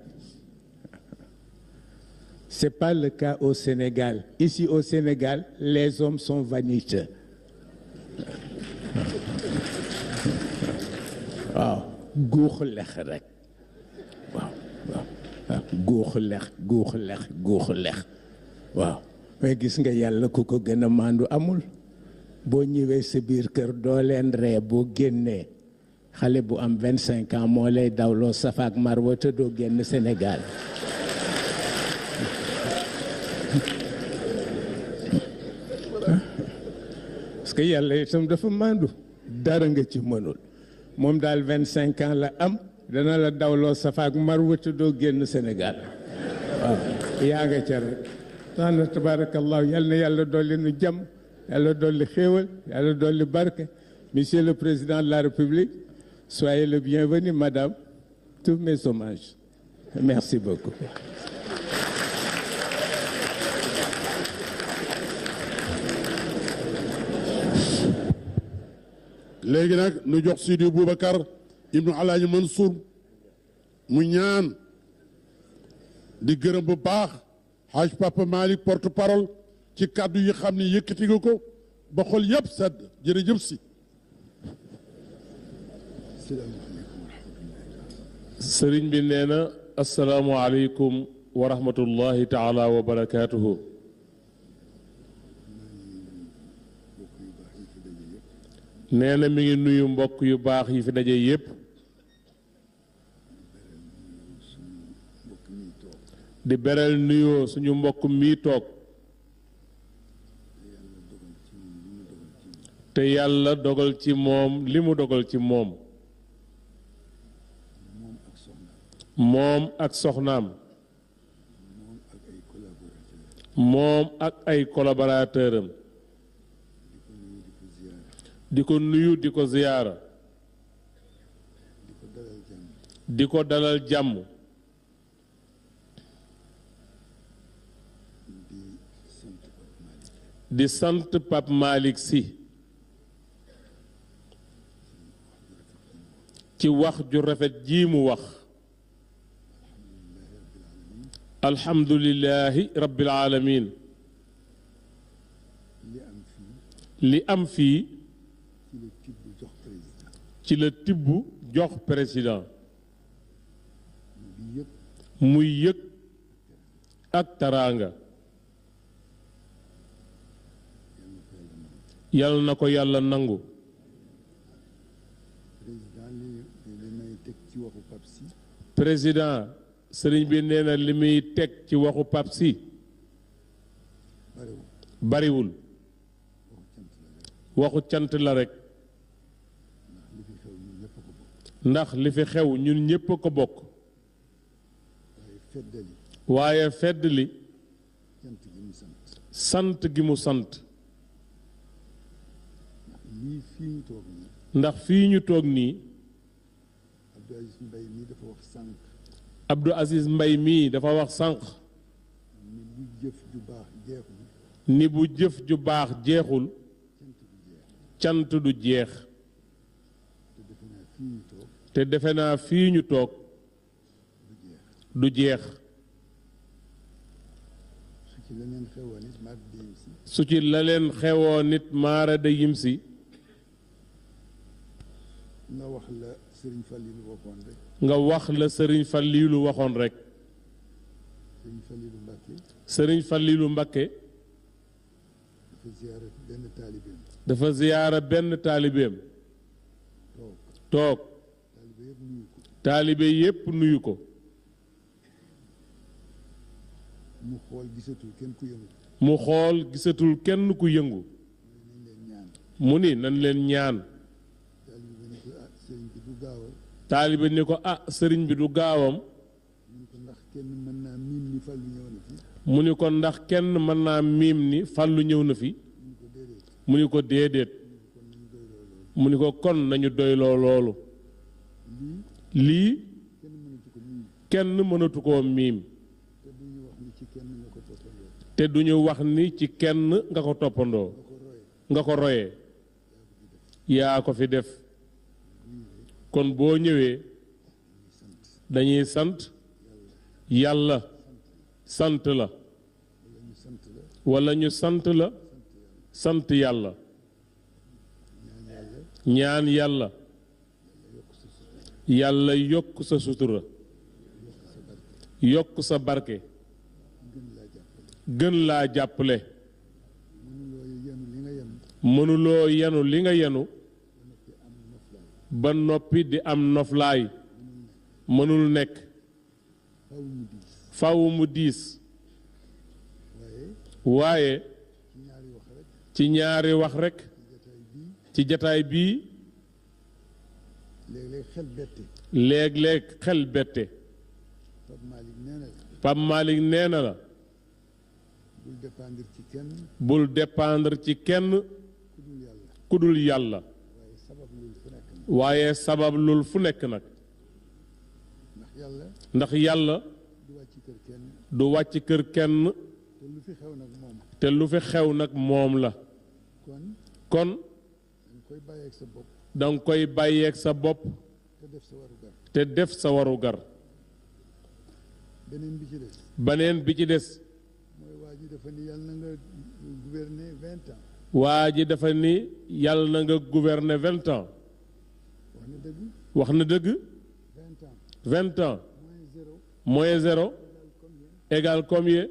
C'est pas le cas au Sénégal. Ici au Sénégal, les hommes sont vaniteux. waaw guux lex rek waaw waaw guux lex waaw mais gis nga yàlla ku ko gën a maandu amul boo ñëwee sa biir kër doo leen ree boo génnee xale bu am 25 ans moo lay dawloo Safa ak Marwa te doo génn Sénégal parce que yàlla itam dafa maandu dara nga ci mënul moom daal 25 ans la am dana la dawloo safaak marwata doo génn Sénégal waaw yaa nga ca rek tax na tabarakallahu yal na yàlla dolli nu jàmm yàlla dolli xéewal yàlla dolli barke. Monsieur le Président de la République, soyez le bienvenu, Madame. Tous mes hommages. Merci beaucoup. léegi nag nu jox Sidi Boubacar ibnu Alaaji Mansour mu ñaan di gërëm bu baax Haj Papa Malick porte parole ci kàddu yi xam ne yëkkati nga ko ba xol yëpp sedd jërëjëf si. sëriñ bi nee na asalaamualeykum wa rahmatullahi taala wa barakaatuhu. nee na mi ngi nuyu mbokk yu baax yi fi daje yépp di beral nuyoo suñu mbokk mii toog te yàlla dogal ci moom li mu dogal ci moom moom ak soxnaam moom ak ay collaborateur am di ko nuyu di ko ziyaara di ko dalal jàmm di sant Pape Malick Sy ci wax ju rafet ji mu wax alhamdulillahi rabbil alamin li am fii ci la tibb jox président muy yëg ak taraanga yal na ko yàlla nangu président sëriñ bi nee na li muy teg ci waxu Pape Sy bariwul waxu cant la rekk ndax li fi xew ñun ñépp a ko bokk waaye fedd li sant gi mu sant ndax fii ñu toog nii Abdou Aziz Mbaye mii dafa wax sànq ni bu jëf ju baax jeexul cant du jeex te defe naa fii ñu toog du jeex su ci la leen xewoo nit maara da yim si nga wax la sëriñ Fallilu waxoon rek sëriñ Fallilu Mbakke dafa ziyaara benn taalibeem toog taalibe yépp nuyu ko mu xool gisatul kenn ku yëngu mu ni nan leen ñaan taalibe ni ko ah sëriñ bi du gaawam mu ni ko ndax kenn mën naa miim ni fàllu ñëw na fi mu ni ko déedéet mu ni ko kon nañu doyloo loolu lii kenn mënatu koo miim te duñu wax ni ci kenn nga ko toppandoo nga ko royee yaa ko fi def kon boo ñëwee dañuy sant yàlla sant la walla ñu sant la sant yàlla ñaan yàlla yàlla yokk sa sutura yokk sa barke gën laa jàppale mënuloo yenu li nga yenu ba noppi di am noflaay mënul nekk faw mu diis waaye ci ñaari wax rekk ci jataay bii léeg-léeg xel bette Pape Malick nee na la bul dépendre ci kenn ku dul yàlla waaye sabab lul fu nekk nag ndax yàlla du wàcc kër kenn te lu fi xew nag moom la kon danga koy bàyyeeg sa bopp te def sa warugar beneen bi ci des waa ji dafa ni yàlla na nga gouverner 20 ans wax na dëgg 20 ans moins 0 égale combien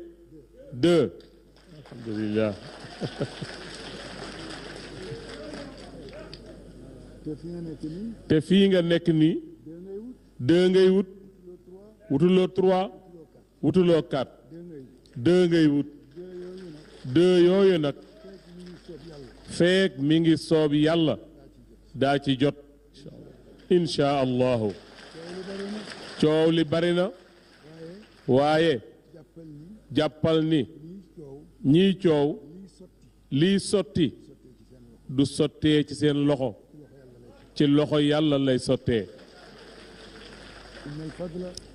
2 alhamdulillah te fii nga nekk nii 2 ngay wut wutuloo 3 wutuloo 4 2 ngay wut 2 yooyu nag feek mi ngi soob yàlla daa ci jot insha allahu coow li bari na waaye jàppal ni ñiy coow liy sotti du sottee ci seen loxo ci loxo yàlla lay sottee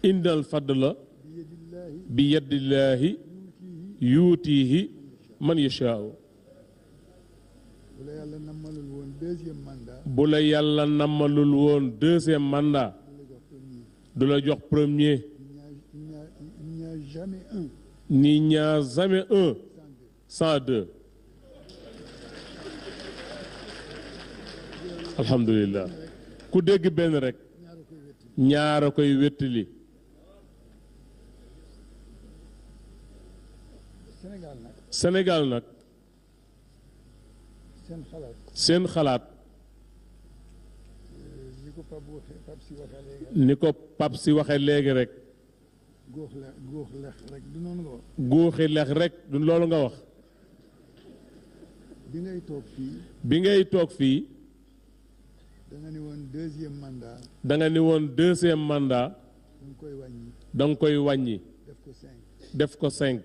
innal fadla bi yadillaahi yuutiihi man yashaa'u bu la yàlla nammalul woon deuxième mandat du la jox premier ni ñaa jamais un sans deux alhamdulillah ku dégg benn rek ñaara koy wéttali Sénégal nag seen xalaat ni ko Pape si waxe léegi rek góoxi lex rek du loolu nga wax bi ngay toog fii da nga ni woon deuxième mandat da nga koy wàññi def ko 5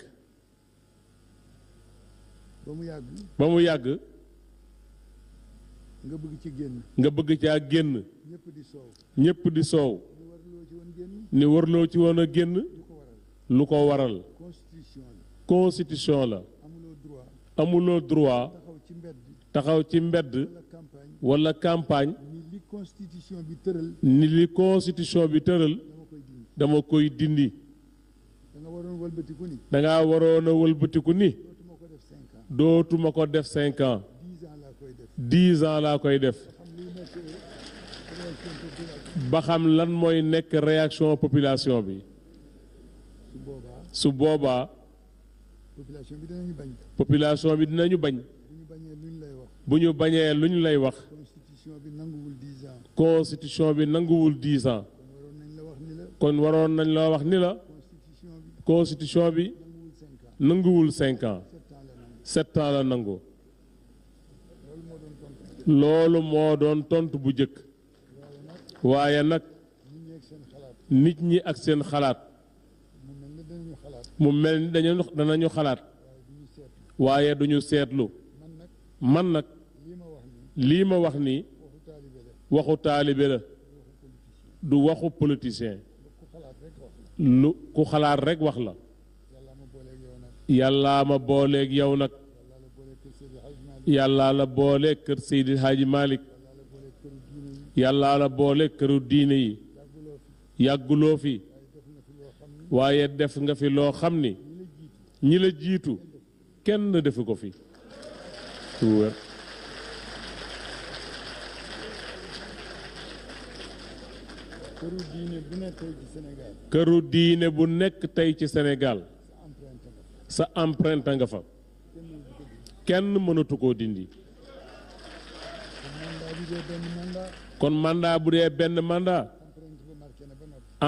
ba mu yàgg nga bëgg caa génn ñépp di soow ni warloo ci woon a génn lu ko waral constitution la amuloo droit taxaw ci mbedd walla campagne ni li constitution bi tëral dama koy dindi danga waroon a wëlbatiku ni dootuma ko def 5 ans 10 ans laa koy def ba xam lan mooy nekk réaction population bi su boobaa population bi dinañu bañ bu ñu bañee lu ñu lay wax constitution bi nanguwul 10 ans kon waroon nañ la wax ni la constitution bi nanguwul 5 ans 7 ans la nangu loolu moo doon tontu bu jëkk waaye nag nit ñi ak seen xalaat mu mel ni danañu xalaat waaye duñu seetlu man nag lii ma wax nii waxu taalibe la du waxu politicien lu ku xalaat rekk wax la yàllaa ma booleeg yow nag yàllaa la booleeg kër Seydi Hadji Malick yàllaa la booleeg këru diine yi yàgguloo fi waaye def nga fi loo xam ni ñi la jiitu kenn defu ko fi këru diine bu nekk tey ci Sénégal sa empreinte nga fa kenn mënatu koo dindi kon mandat bu dee benn mandat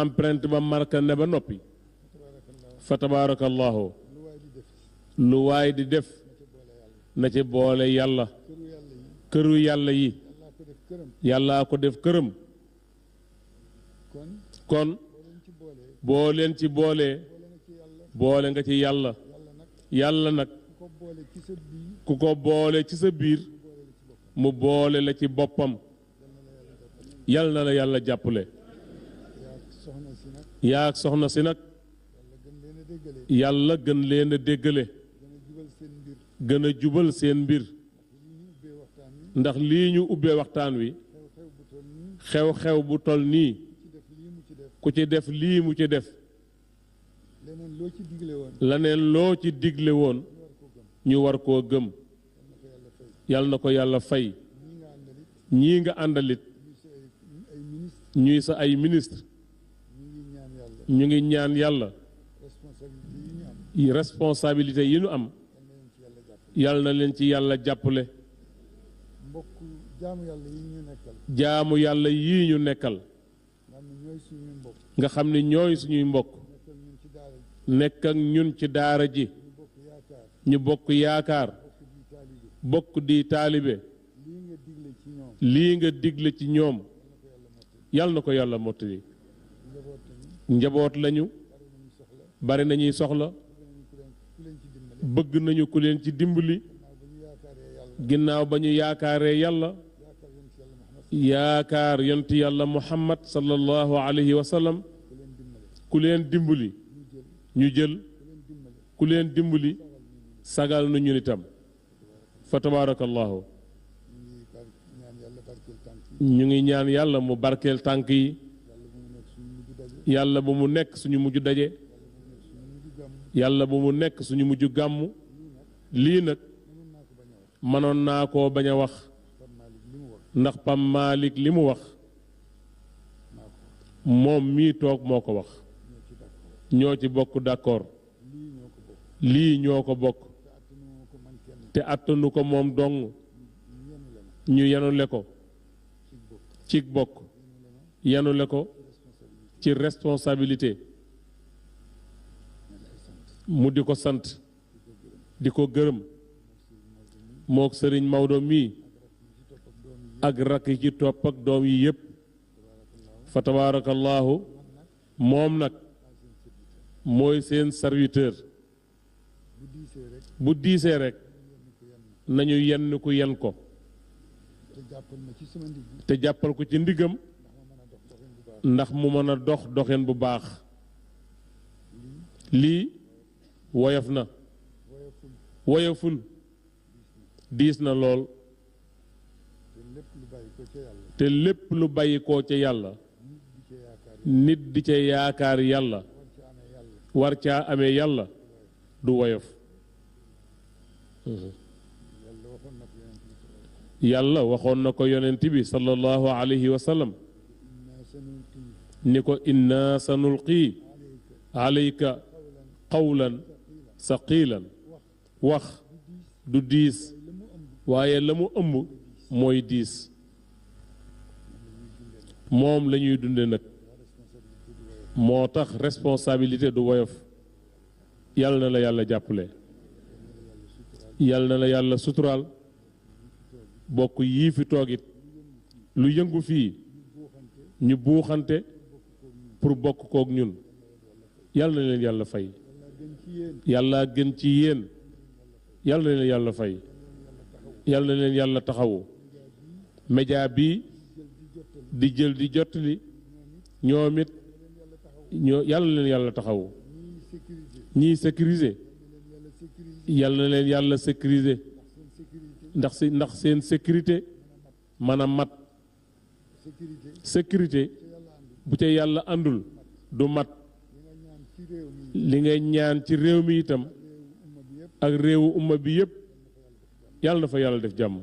empreinte ba marqué ne ba noppi fa tabarakallahu lu waay di def na ci boole yàlla këru yàlla yi yàllaa ko def këram kon boo leen ci boolee boole nga ci yàlla yàlla nag ku ko boole ci sa biir mu boole la ci boppam yal na la yàlla jàppale yaa ak soxna si nag yàlla gën leen a déggale gën a jubal seen mbir ndax lii ñu ubbee waxtaan wi xew-xew bu tol nii ku ci def lii mu ci def laneen loo ci digle woon ñu war koo gëm yal na ko yàlla fay ñii nga àndalit ñuy sa ay ministre ñu ngi ñaan yàlla responsabilité yi ñu am yal na leen ci yàlla jàppale jaamu yàlla yii ñu nekkal nga xam ne ñooy suñuy mbokk nekk ak ñun ci daara ji ñu bokk yaakaar bokk di taalibe lii nga digle ci ñoom yal na ko yàlla mottali njaboot lañu bari nañuy soxla bëgg nañu ku leen ci dimbali ginnaaw ba ñu yaakaaree yàlla yaakaar yonent yàlla muhammad sallallahu alayhi wa sallam ku leen dimbali ñu jël ku leen dimbali sagal nu ñun itam fa tabarakallahu ñu ngi ñaan yàlla mu barkeel tànk yi yàlla bu mu nekk suñu mujj daje yàlla bu mu nekk suñu mujj gàmmu lii nag mënoon naa koo bañ a wax ndax Pam Malick li mu wax moom mii toog moo ko wax ñoo ci bokk d'accord lii ñoo ko bokk te attanu ko moom dong ñu yenule ko ci bokk yenule ko ci responsabilité mu di ko sant di ko gërëm mook sëriñ Maodo mii ak rakk yi ci topp ak doom yi yépp fa tabaarakallaahu moom nag mooy seen serviteur bu diisee rek nañu yenn ku yen ko te jàppal ko ci ndigam ndax mu mën a dox doxin bu baax lii woyof na woyoful diis na lool te lépp lu bàyyi koo ca yàlla nit di ca yaakaar yàlla war caa amee yàlla du woyof yàlla waxoon na ko yonent bi sallallahu alayhi wa sallam ni ko inna sanulqi alayka qawlan saqilan wax du diis waaye la mu ëmb mooy diis moom la ñuy dunde nag moo tax responsabilité du woyof yal na la yàlla jàppale yal na la yàlla suturaal bokk yii fi toogit lu yëngu fii ñu buuxante pour bokk kook ñun yal na leen yàlla fay yàlla gën ci yéen yal na leen yàlla fay yal na leen yàlla taxawu média bii di jël di jottali ñoom it ñoo yal na leen yàlla taxawu ñiy sécuriser yal na leen yàlla sécuriser ndax seen sécurité mën a mat sécurité bu ca yàlla àndul du mat li ngay ñaan ci réew mi itam ak réewu umma bi yépp yàlla na fa yàlla def jàmm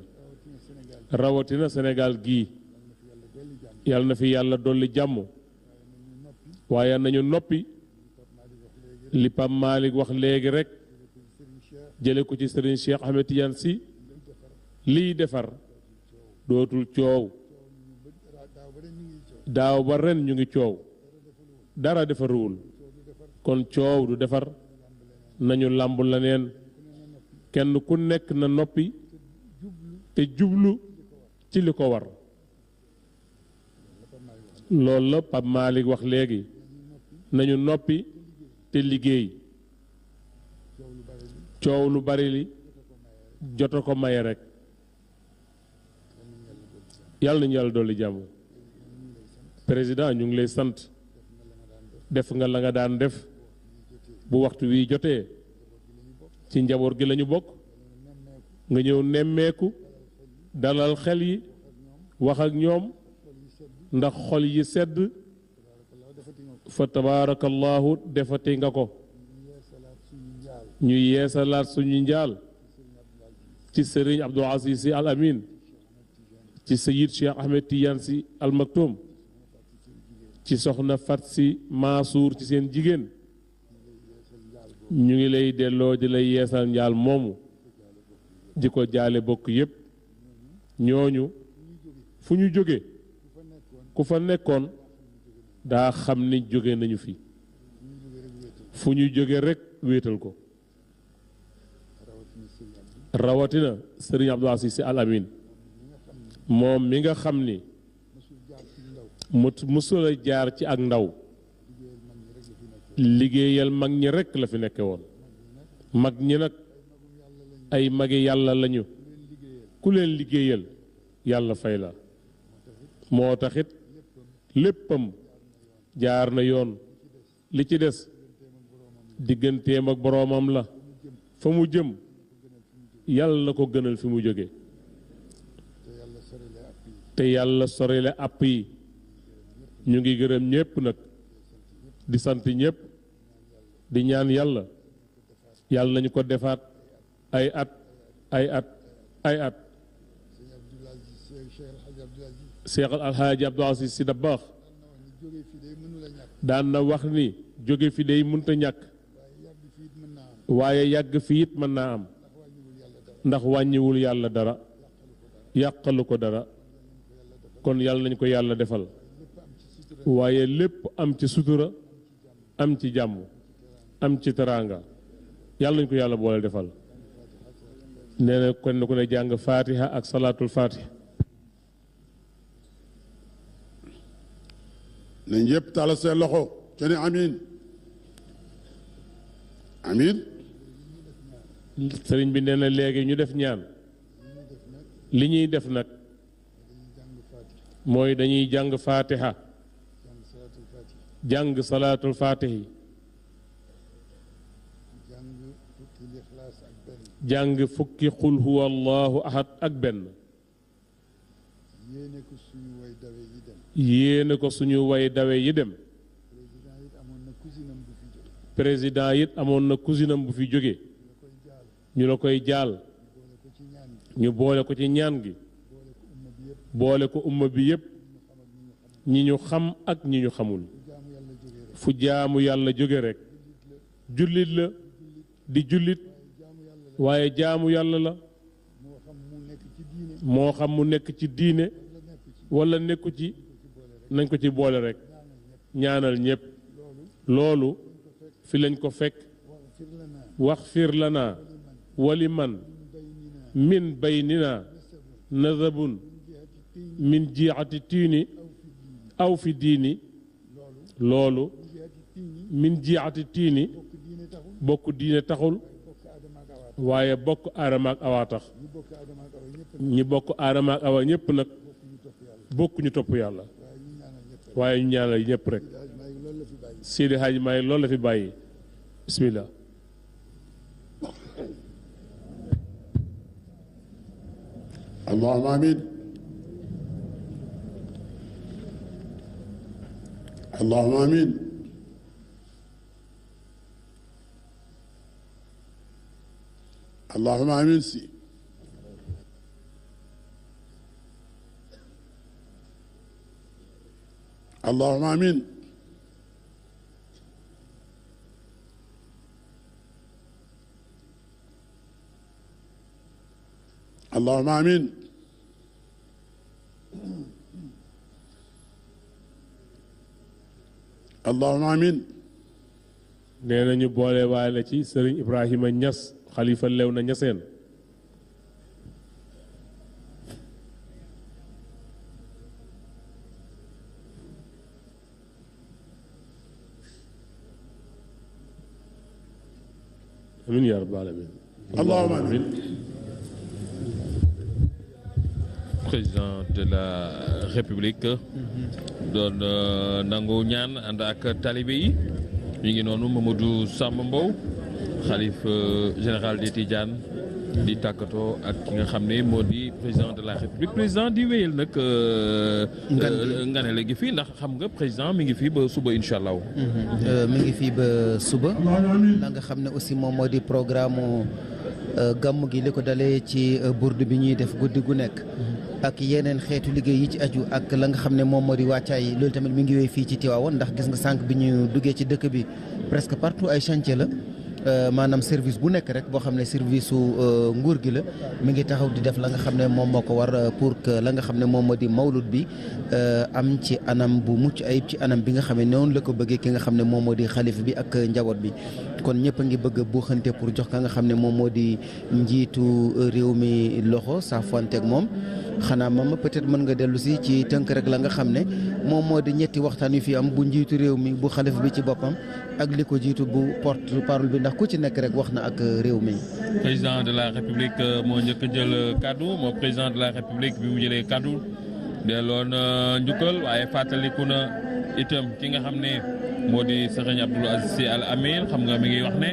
rawatina Sénégal gii yàlla na fi yàlla dolli jàmm waaye nañu noppi li Pam Malick wax léegi rek jële ko ci Serigne Cheikh Ahmed Tidiane Sy liy defar dootul coow daaw ba ren ñu ngi coow dara defaruwul kon coow du defar nañu làmb la neen kenn ku nekk na noppi te jublu ci li ko war loolu la Pape Malick wax léegi nañu noppi te liggéey coow lu bari li jota ko maye rek yàlla nañu yàlla dolli jàmm président ñu ngi lay sant def nga la nga daan def bu waxtu wi jotee ci njaboot gi lañu bokk nga ñëw nemmeeku dalal xel yi wax ak ñoom ndax xol yi sedd fa tabaarakallahu defati nga ko ñu yeesalaat suñu njaal ci sëriñ Abdul Aziz Sy Al Amin ci Sayid Cheikh Ahmed Tidiane Sy Al Maktoum ci soxna Fat Sy Mansour ci seen jigéen ñu ngi lay delloo di lay yeesal njaal moomu di ko jaale bokk yépp ñooñu fu ñu jóge ku fa nekkoon daa xam ni jóge nañu fi fu ñu jóge rekk wéetal ko rawatina sëriñ Abdou Aziz Sy Al Amin moom mi nga xam ni mësula jaar ci ak ndaw liggéeyal mag ñi rekk la fi nekke woon mag ñi nag ay magi yàlla lañu ku leen liggéeyal yàlla fay la moo taxit léppam jaar na yoon li ci des digganteem ak boroomam la fa mu jëm yàlla na ko gënal fi mu jóge te yàlla sorile àpp yi ñu ngi gërëm ñépp nag di sant ñépp di ñaan yàlla yàlla nañu ko defaat ay at ay at ay at Cheikh Alhaaji Abdou Aziz Sy Dabakh daan na wax ni jóge fi day mënta ñàkk waaye yàgg fi it mën naa am ndax wàññiwul yàlla dara yàqalu ko dara kon yàlla nañ ko yàlla defal waaye lépp am ci sutura am ci jàmm am ci teraanga yàlla nañ ko yàlla boole defal nee na kon ku ne jàng fatiha ak salaatul fatiha nañ yëpp tàllal seen loxo ca ne amiin amiin sëriñ bi nee na léegi ñu def ñaan li ñuy def nag mooy dañuy jàng fatiha jàng salaatul fatihi jàng fukki qul huwa allahu ahad ak benn yéene ko suñu way dawe yi dem président it amoon na cousinam bu fi jóge ñu la koy jaal ñu boole ko ci ñaan gi boole ko umma bi yépp ñi ñu xam ak ñi ñu xamul fu jaamu yàlla jóge rekk jullit la di jullit waaye jaamu yàlla la moo xam mu nekk ci diine walla nekku ci nañ ko ci boole rekk ñaanal ñépp loolu fi lañ ko fekk wax fir lana wali man min baynina nazabun min jiati tiini aw fi diini loolu min jiati tiini bokk diine taxul waaye bokk aadama ak awa tax ñi bokk aadama ak awa ñépp nag bokk ñu topp yàlla waaye ñu ñaanal ñépp rek Seydi Hadji Malick loolu la fi bàyyi bismillah allahumma amin allahumma amin allahumma amin si allahumma amin allahumma amin allahumma amin nee nañu boole waale ci sëriñ Ibrahima Ñas xalifa Léona Ñaseen amiin yaa rabbal aalamiin. allahumma amiin. président de la république doon nangu ñaan ànd ak talibé yi ñu ngi noonu Mamadou Samba Mbow xalif général des Tidianes di tàkkatoo ak ki nga xam ne moo di président de la république président di wéyal nag nganale gi fii ndax xam nga président mi ngi fii ba suba incha allah. mi ngi fii ba suba la nga xam ne aussi moom moo di programme gàmm gi li ko dalee ci burdu bi ñuy def guddi gu nekk ak yeneen xeetu liggéey yi ci aju ak la nga xam ne moom moo di wàccaay loolu tamit mi ngi wéy fii ci Tivaouane ndax gis nga sànq bi ñu duggee ci dëkk bi presque partout ay chantier la maanaam service bu nekk rek boo xam ne service su nguur gi la mi ngi taxaw di def la nga xam ne moom moo ko war pour que la nga xam ne moom moo di mawlud bi am ci anam bu mucc ayib ci anam bi nga xam ne noonu la ko bëggee ki nga xam ne moom moo di xalif bi ak njaboot bi kon ñëpp a ngi bëgg a buuxante pour jox ka nga xam ne moom moo di njiitu réew mi loxo saafonteeg moom xanaa mama peut-être mën nga dellu si ci tënk rek la nga xam ne moom moo di ñetti waxtaan yu fi am bu njiitu réew mi bu xalif bi ci boppam ak li ko jiitu bu porte parole bi ndax ku ci nekk rek wax na ak réew mi. président de la république moo njëkk a jël kaddu moo président de la république bi mu jëlee kaddu delloon njukkal waaye fàttaliku na itam ki nga xam ne moo di Serigne Abdoul Aziz Sy Al Amine xam nga mi ngi wax ne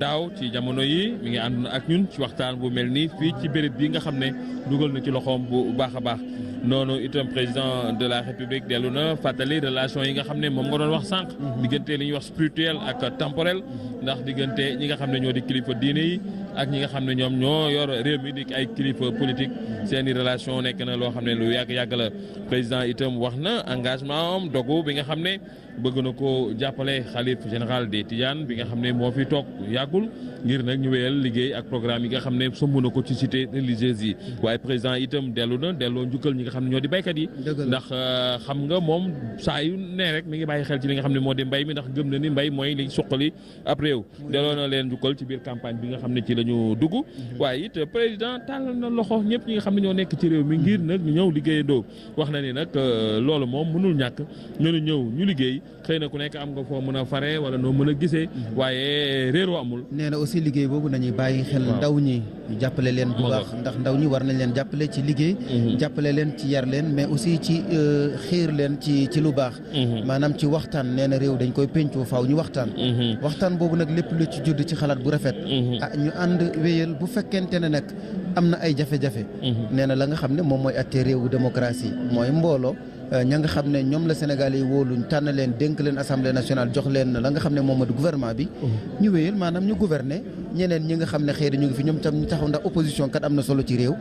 daaw ci jamono yi mi ngi ànd ak ñun ci waxtaan bu mel nii fii ci béréb bi nga xam ne dugal na ci loxoom bu baax a baax. noonu itam président de la république dellu na fàttali relation yi nga xam ne moom nga doon wax sànq. diggante li ñuy wax spirituel ak temporel ndax diggante ñi nga xam ne ñoo di kilifa diine yi ak ñi nga xam ne ñoom ñoo yor réew mi di ay kilifa politique seeni relation nekk na loo xam ne lu yàgg la président itam wax na engagement am dogu bi nga xam ne bëgg na ko jàppale xalif général des Tidianes bi nga xam ne moo fi toog yàggul ngir nag ñu wéyal liggéey ak programme yi nga xam ne somb na ko ci cité religieuse yi waaye président itam delloo njukkal ñi nga xam ne ñoo di béykat yi ndax xam nga moom saa yu ne rek mi ngi bàyyi xel ci li nga xam ne moo di mbay mi ndax gëm na ni mbay mooy li suqali ab réew delloo na leen njukkal ci biir campagne bi nga xam ne ci la ñu dugg waaye it président tàllal na loxo ñëpp ñi nga xam ne ñoo nekk ci réew mi ngir nag ñu ñëw liggéeyandoo wax na ni nag loolu moom mënul ñàkk ñu ñëw ñu liggéey xëy na ku nekk am nga foo mën a fare wala noo mën a gisee waaye réeroo amul. nee na aussi liggéey boobu nañuy bàyyi xel ndaw ñi jàppale leen bu baax ndax ndaw ñi war nañ leen jàppale ci liggéey jàppale leen ci yar leen mais aussi ci xiir leen ci lu baax maanaam ci waxtaan nee na réew dañ koy pencoo faaw ñu waxtaan boobu nag lépp lu ci judd ci xalaat bu rafet ñu ànd wéyal bu fekkente ne nag am na ay jafe-jafe nee na la nga xam ne moom mooy atte réewu démocratie mooy mbooloo ña nga xam ne ñoom la Sénégal yi wóoluñ tànn leen dénk leen assemblée nationale jox leen la nga xam ne moom moo di gouvernement bi ñu wéyal maanaam ñu gouverner ñeneen ñi nga xam ne xëy na ñu ngi fi ñoom tam ñu taxaw ndax opposition kat am na solo ci réew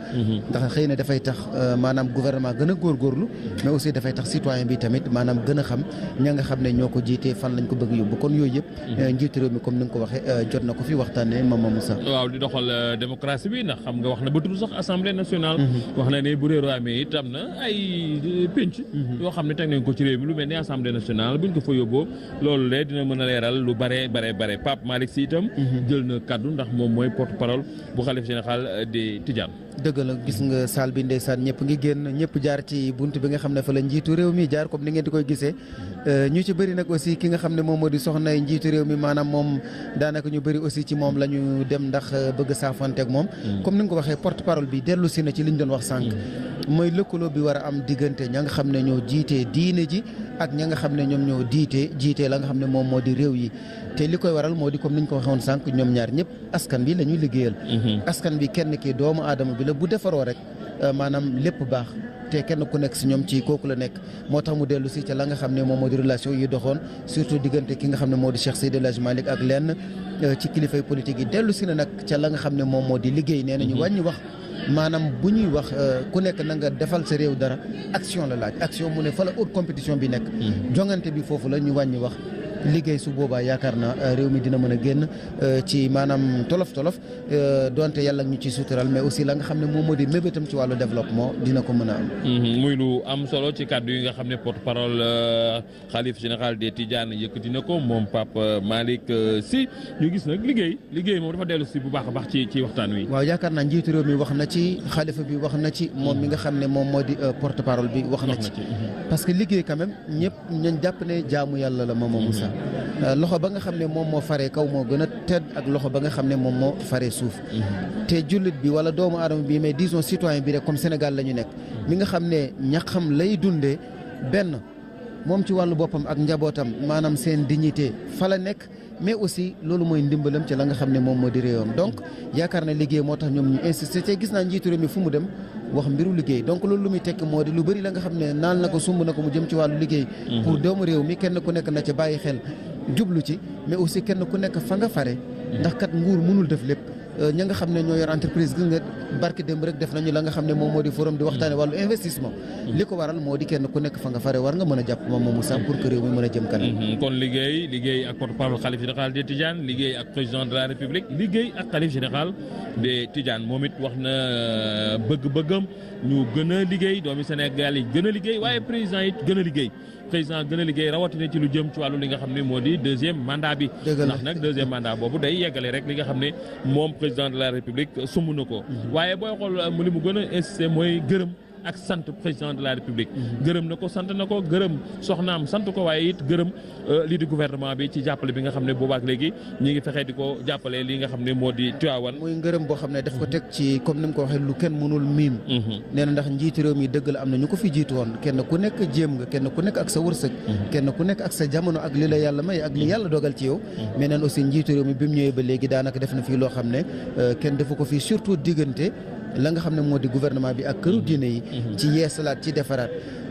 ndax xëy na dafay tax maanaam gouvernement gën a góorgóorlu mais aussi dafay tax citoyen bi tamit maanaam gën a xam ña nga xam ne ñoo ko jiitee fan lañ ko bëgg yóbbu kon yooyu yëpp njiitu réew mi comme ni nga ko waxee jot na ko fi waxtaanee Mama Moussa waaw di doxal démocratie bi ndax xam nga wax na ba tudd sax assemblée nationale wax na ne bu réeroo amee itam na ay pénc yoo xam ne teg nañ ko ci réew mi lu mel ni assemblée nationale buñ ko fa yóbboo loolu le dina mën a leeral lu bare Pape Malick Sy itam jël na kaddu ndax moom mooy porte parole bu xalif général des Tidianes dëgg la gis nga salle bi ndeysaan ñëpp ngi génn ñëpp jaar ci bunt bi nga xam ne fa la njiitu réew mi jaar comme ni ngeen di koy gisee ñu ci bëri nag aussi ki nga xam ne moom moo di soxnay njiitu réew mi maanaam moom daanaka ñu bëri aussi ci moom la ñu dem ndax bëgg saafanteeg moom comme ni nga ko waxee porte parole bi dellu si na ci li ñu doon wax sànq mooy lëkkaloo bi war a am diggante ña nga xam ne ñoo jiitee diine ji ak ña nga xam ne ñoom ñoo jiitee la nga xam ne moom moo di réew yi te li koy waral moo di comme ni ñu ko waxoon sànq ñoom ñaar ñëpp askan bi la ñuy liggéeyal askan bi kenn ki doomu aadama bi la bu defaroo rek maanaam lépp baax te kenn ku nekk si ñoom ci kooku la nekk moo tax mu dellu si ca la nga xam ne moom moo di relation yi doxoon surtout diggante ki nga xam ne moo di Cheikh Seydi El Hadji Malick ak lenn ci kilifay politique yi dellu si na nag ca la nga xam ne moom moo di liggéey nee nañu wàññi wax maanaam bu ñuy wax ku nekk na nga defal sa réew dara action la laaj action mu ne fa la haute compétition bi nekk jongante bi foofu la ñu wàññi wax liggéey su boobaa yaakaar na réew mi dina mën a génn ci maanaam tolof donte yàlla ñu ci sutural mais aussi la nga xam ne moom moo di mébétam ci wàllu développement dina ko mën a am. muy lu am solo ci kàddu yi nga xam ne porte parole xalif général des Tidianes yëkkati na ko moom Pape Malick Sy ñu gis nag liggéey moom dafa dellu si bu baax a baax ci waxtaan wi. waaw yaakaar naa njiitu réew mi wax na ci xalifa bi wax na ci moom mi nga xam ne moom moo di porte parole bi wax na ci parce que liggéey quand même ñëpp ñañ jàpp ne jaamu yàlla la Mama Moussa loxo ba nga xam ne moom moo faree kaw moo gën a tedd ak loxo ba nga xam ne moom moo faree suuf te jullit bi wala doomu aadama bi mais disons citoyen bi rek comme Sénégal la ñu nekk mi nga xam ne ñaxam lay dundee benn moom ci wàllu boppam ak njabootam maanaam seen dignité fa la nekk mais aussi loolu mooy ndimbalam ci la nga xam ne moom moo di réewam donc yaakaar na liggéey moo tax ñoom ñu insister te gis naa njiitu réew mi fu mu dem wax mbiru liggéey donc loolu lu muy tekk moo di lu bëri la nga xam ne naan na ko sumb na ko mu jëm ci wàllu liggéey pour doomu réew mi kenn ku nekk na ca bàyyi xel jublu ci mais aussi kenn ku nekk fa nga fare ndax kat nguur mënul def lépp ña nga xam ne ñoo yor entreprise gis nga barki démb rek def nañu la nga xam ne moom moo di forum di waxtaane wàllu investissement li ko waral moo di kenn ku nekk fa nga fare war nga mën a jàpp moom moomu sax pour que réew mi mën a jëm kanam kon liggéey ak porte-parole xalif général des Tidianes liggéey ak président de la République liggéey ak xalif général des Tidianes moom it wax na bëgg-bëggam ñu gën a liggéey doomi Sénégal yi gën a liggéey waaye président it gën a liggéey rawatina ci lu jëm ci wàllu li nga xam ne moo di deuxième mandat bi ndax nag deuxième mandat boobu day yeggale rek li nga xam ne moom président de la République sumb na ko waaye booy xool li mu gën a insisté mooy gërëm ak sant président de la République gërëm na ko sant na ko gërëm soxnaam sant ko waaye it gërëm lii di gouvernement bi ci jàppale bi nga xam ne boobaak léegi ñi ngi fexe di ko jàppale li nga xam ne moo di Tivaouane muy ngërëm boo xam ne daf ko teg ci comme ni mu ko waxee lu kenn mënul miim nee na ndax njiitu réew mi dëgg la am na ñu ko fi jiitu woon kenn ku nekk jéem nga kenn ku nekk ak sa wërsëg kenn ku nekk ak sa jamono ak li la yàlla may ak li yàlla dogal ci yow mais neen aussi njiitu réew mi bi mu ñëwee ba léegi daanaka def na fii loo xam ne kenn defu ko fii surtout diggante la nga xam ne moo di gouvernement bi ak këru diine yi ci yeesalaat ci defaraat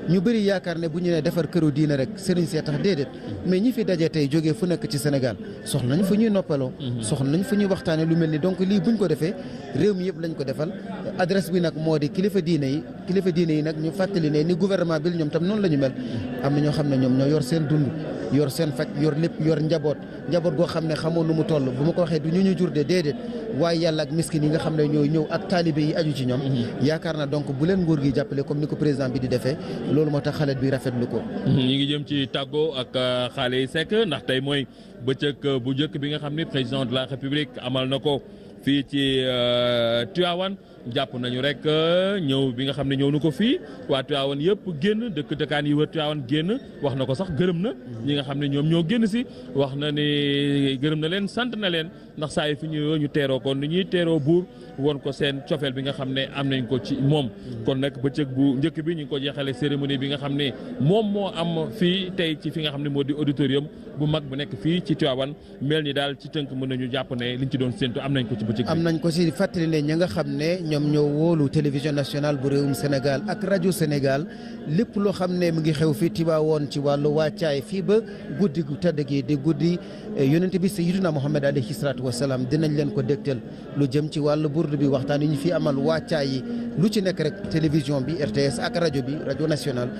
ñu bëri yaakaar ne bu ñu nee defar këru diine rek sëriñ see tax déedéet mais ñi fi daje tey jógee fu nekk ci Sénégal soxla nañ fu ñuy noppaloo soxla nañ fu ñuy waxtaane lu mel ni donc lii buñ ko defee réew mi yëpp lañ ko defal adresse bi nag moo di kilifa diine yi nag ñu fàttali ne ni gouvernement bi ñoom tam noonu la ñu mel am na ñoo xam ne ñoom ñoo yor seen dund yor seen faj yor lépp yor njaboot goo xam ne xamoon nu mu toll bu ma ko waxee du ñu jur de déedéet waaye yàlla ak miskin yi nga xam ne ñooy ñëw ak taalibe yi aju ci ñoom yaakaar na donc bu leen nguur gi jàppale comme ni ko président bi di defee loolu moo tax xale bi rafetlu ko ñi ngi jëm ci tàggoo ak xale yi Seck ndax tey mooy bëccëg bu njëkk bi nga xam ne président de la République amal na ko fii ci Tivaouane jàpp nañu rek ñëw bi nga xam ne ñëw na ko fii waa Tivaouane yëpp génn dëkkaan yi wër Tivaouane génn wax na ko sax gërëm na ñi nga xam ne ñoom ñoo génn si wax na ni gërëm na leen sant na leen ndax saa yi fi ñu teeroo ko ni ñuy teeroo buur woon ko seen cofeel bi nga xam ne am nañ ko ci moom kon nag bëccëg bu njëkk bi ñu ngi ko jeexale cérémonie bi nga xam ne moom moo am fii tey ci fi nga xam ne moo di auditorium bu mag bu nekk fii ci Tivaouane mel ni daal ci tënk mën nañu jàpp ne liñ ci doon séntu am nañ ko ci bëccëg bi. am nañ ko ci fàttali ne ñi nga xam ne ñoom ñoo wóolu télévision nationale bu réewum Sénégal ak rajo Sénégal lépp loo xam ne mu ngi xew fii Tivaouane ci wàllu wàccaay fii ba guddi gu tëdd gi di guddi yonent bi sayyidina Muhammad alayhi salaatu wasalaam dinañ leen ko dégtal lu jëm ci wàllu burdu bi waxtaan yi ñu fi amal wàccaay yi lu ci nekk rek télévision bi RTS ak rajo bi rajo nationale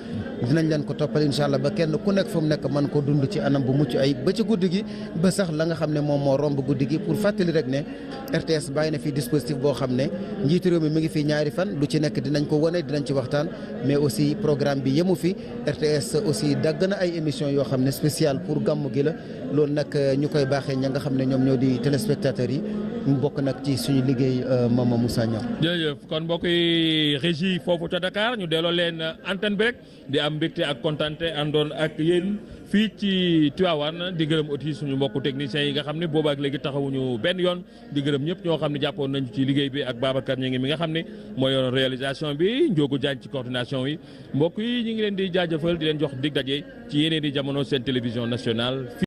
dinañ leen ko toppal incha allah ba kenn ku nekk fu mu nekk mën ko dund ci anam bu mucc ay ba ci guddi gi ba sax la nga xam ne moom moo romb guddi gi pour fàttali rek ne RTS bàyyi na fi dispositif boo xam ne njiitu réew mi mi ngi fi ñaari fan lu ci nekk dinañ ko wane dinañ ci waxtaan mais aussi programme bi yemu fi RTS aussi dagg na ay émissions yoo xam ne spécial pour gàmmu gi la loolu nag ñu koy baaxee ña nga xam ne ñoom ñoo di téléspectateurs yi mu bokk nag ci suñu liggéey Mama Moussa Niang. jërëjëf kon mbokk yi régie foofu ca Dakar ñu delloo leen antenne bi rek di am mbégte ak kontante àndoon ak yéen fii ci Tivaouane di gërëm aussi suñu mbokku techniciens yi nga xam ne boobaak léegi taxawuñu benn yoon di gërëm ñëpp ñoo xam ne jàppoon nañu ci liggéey bi ak Babacar ñi ngi mi nga xam ne mooy yoon réalisation bi Ndiogou Diagne ci coordination yi mbokk yi ñu ngi leen di jaajëfal di leen jox dig daje ci yeneen di jamono seen télévision nationale.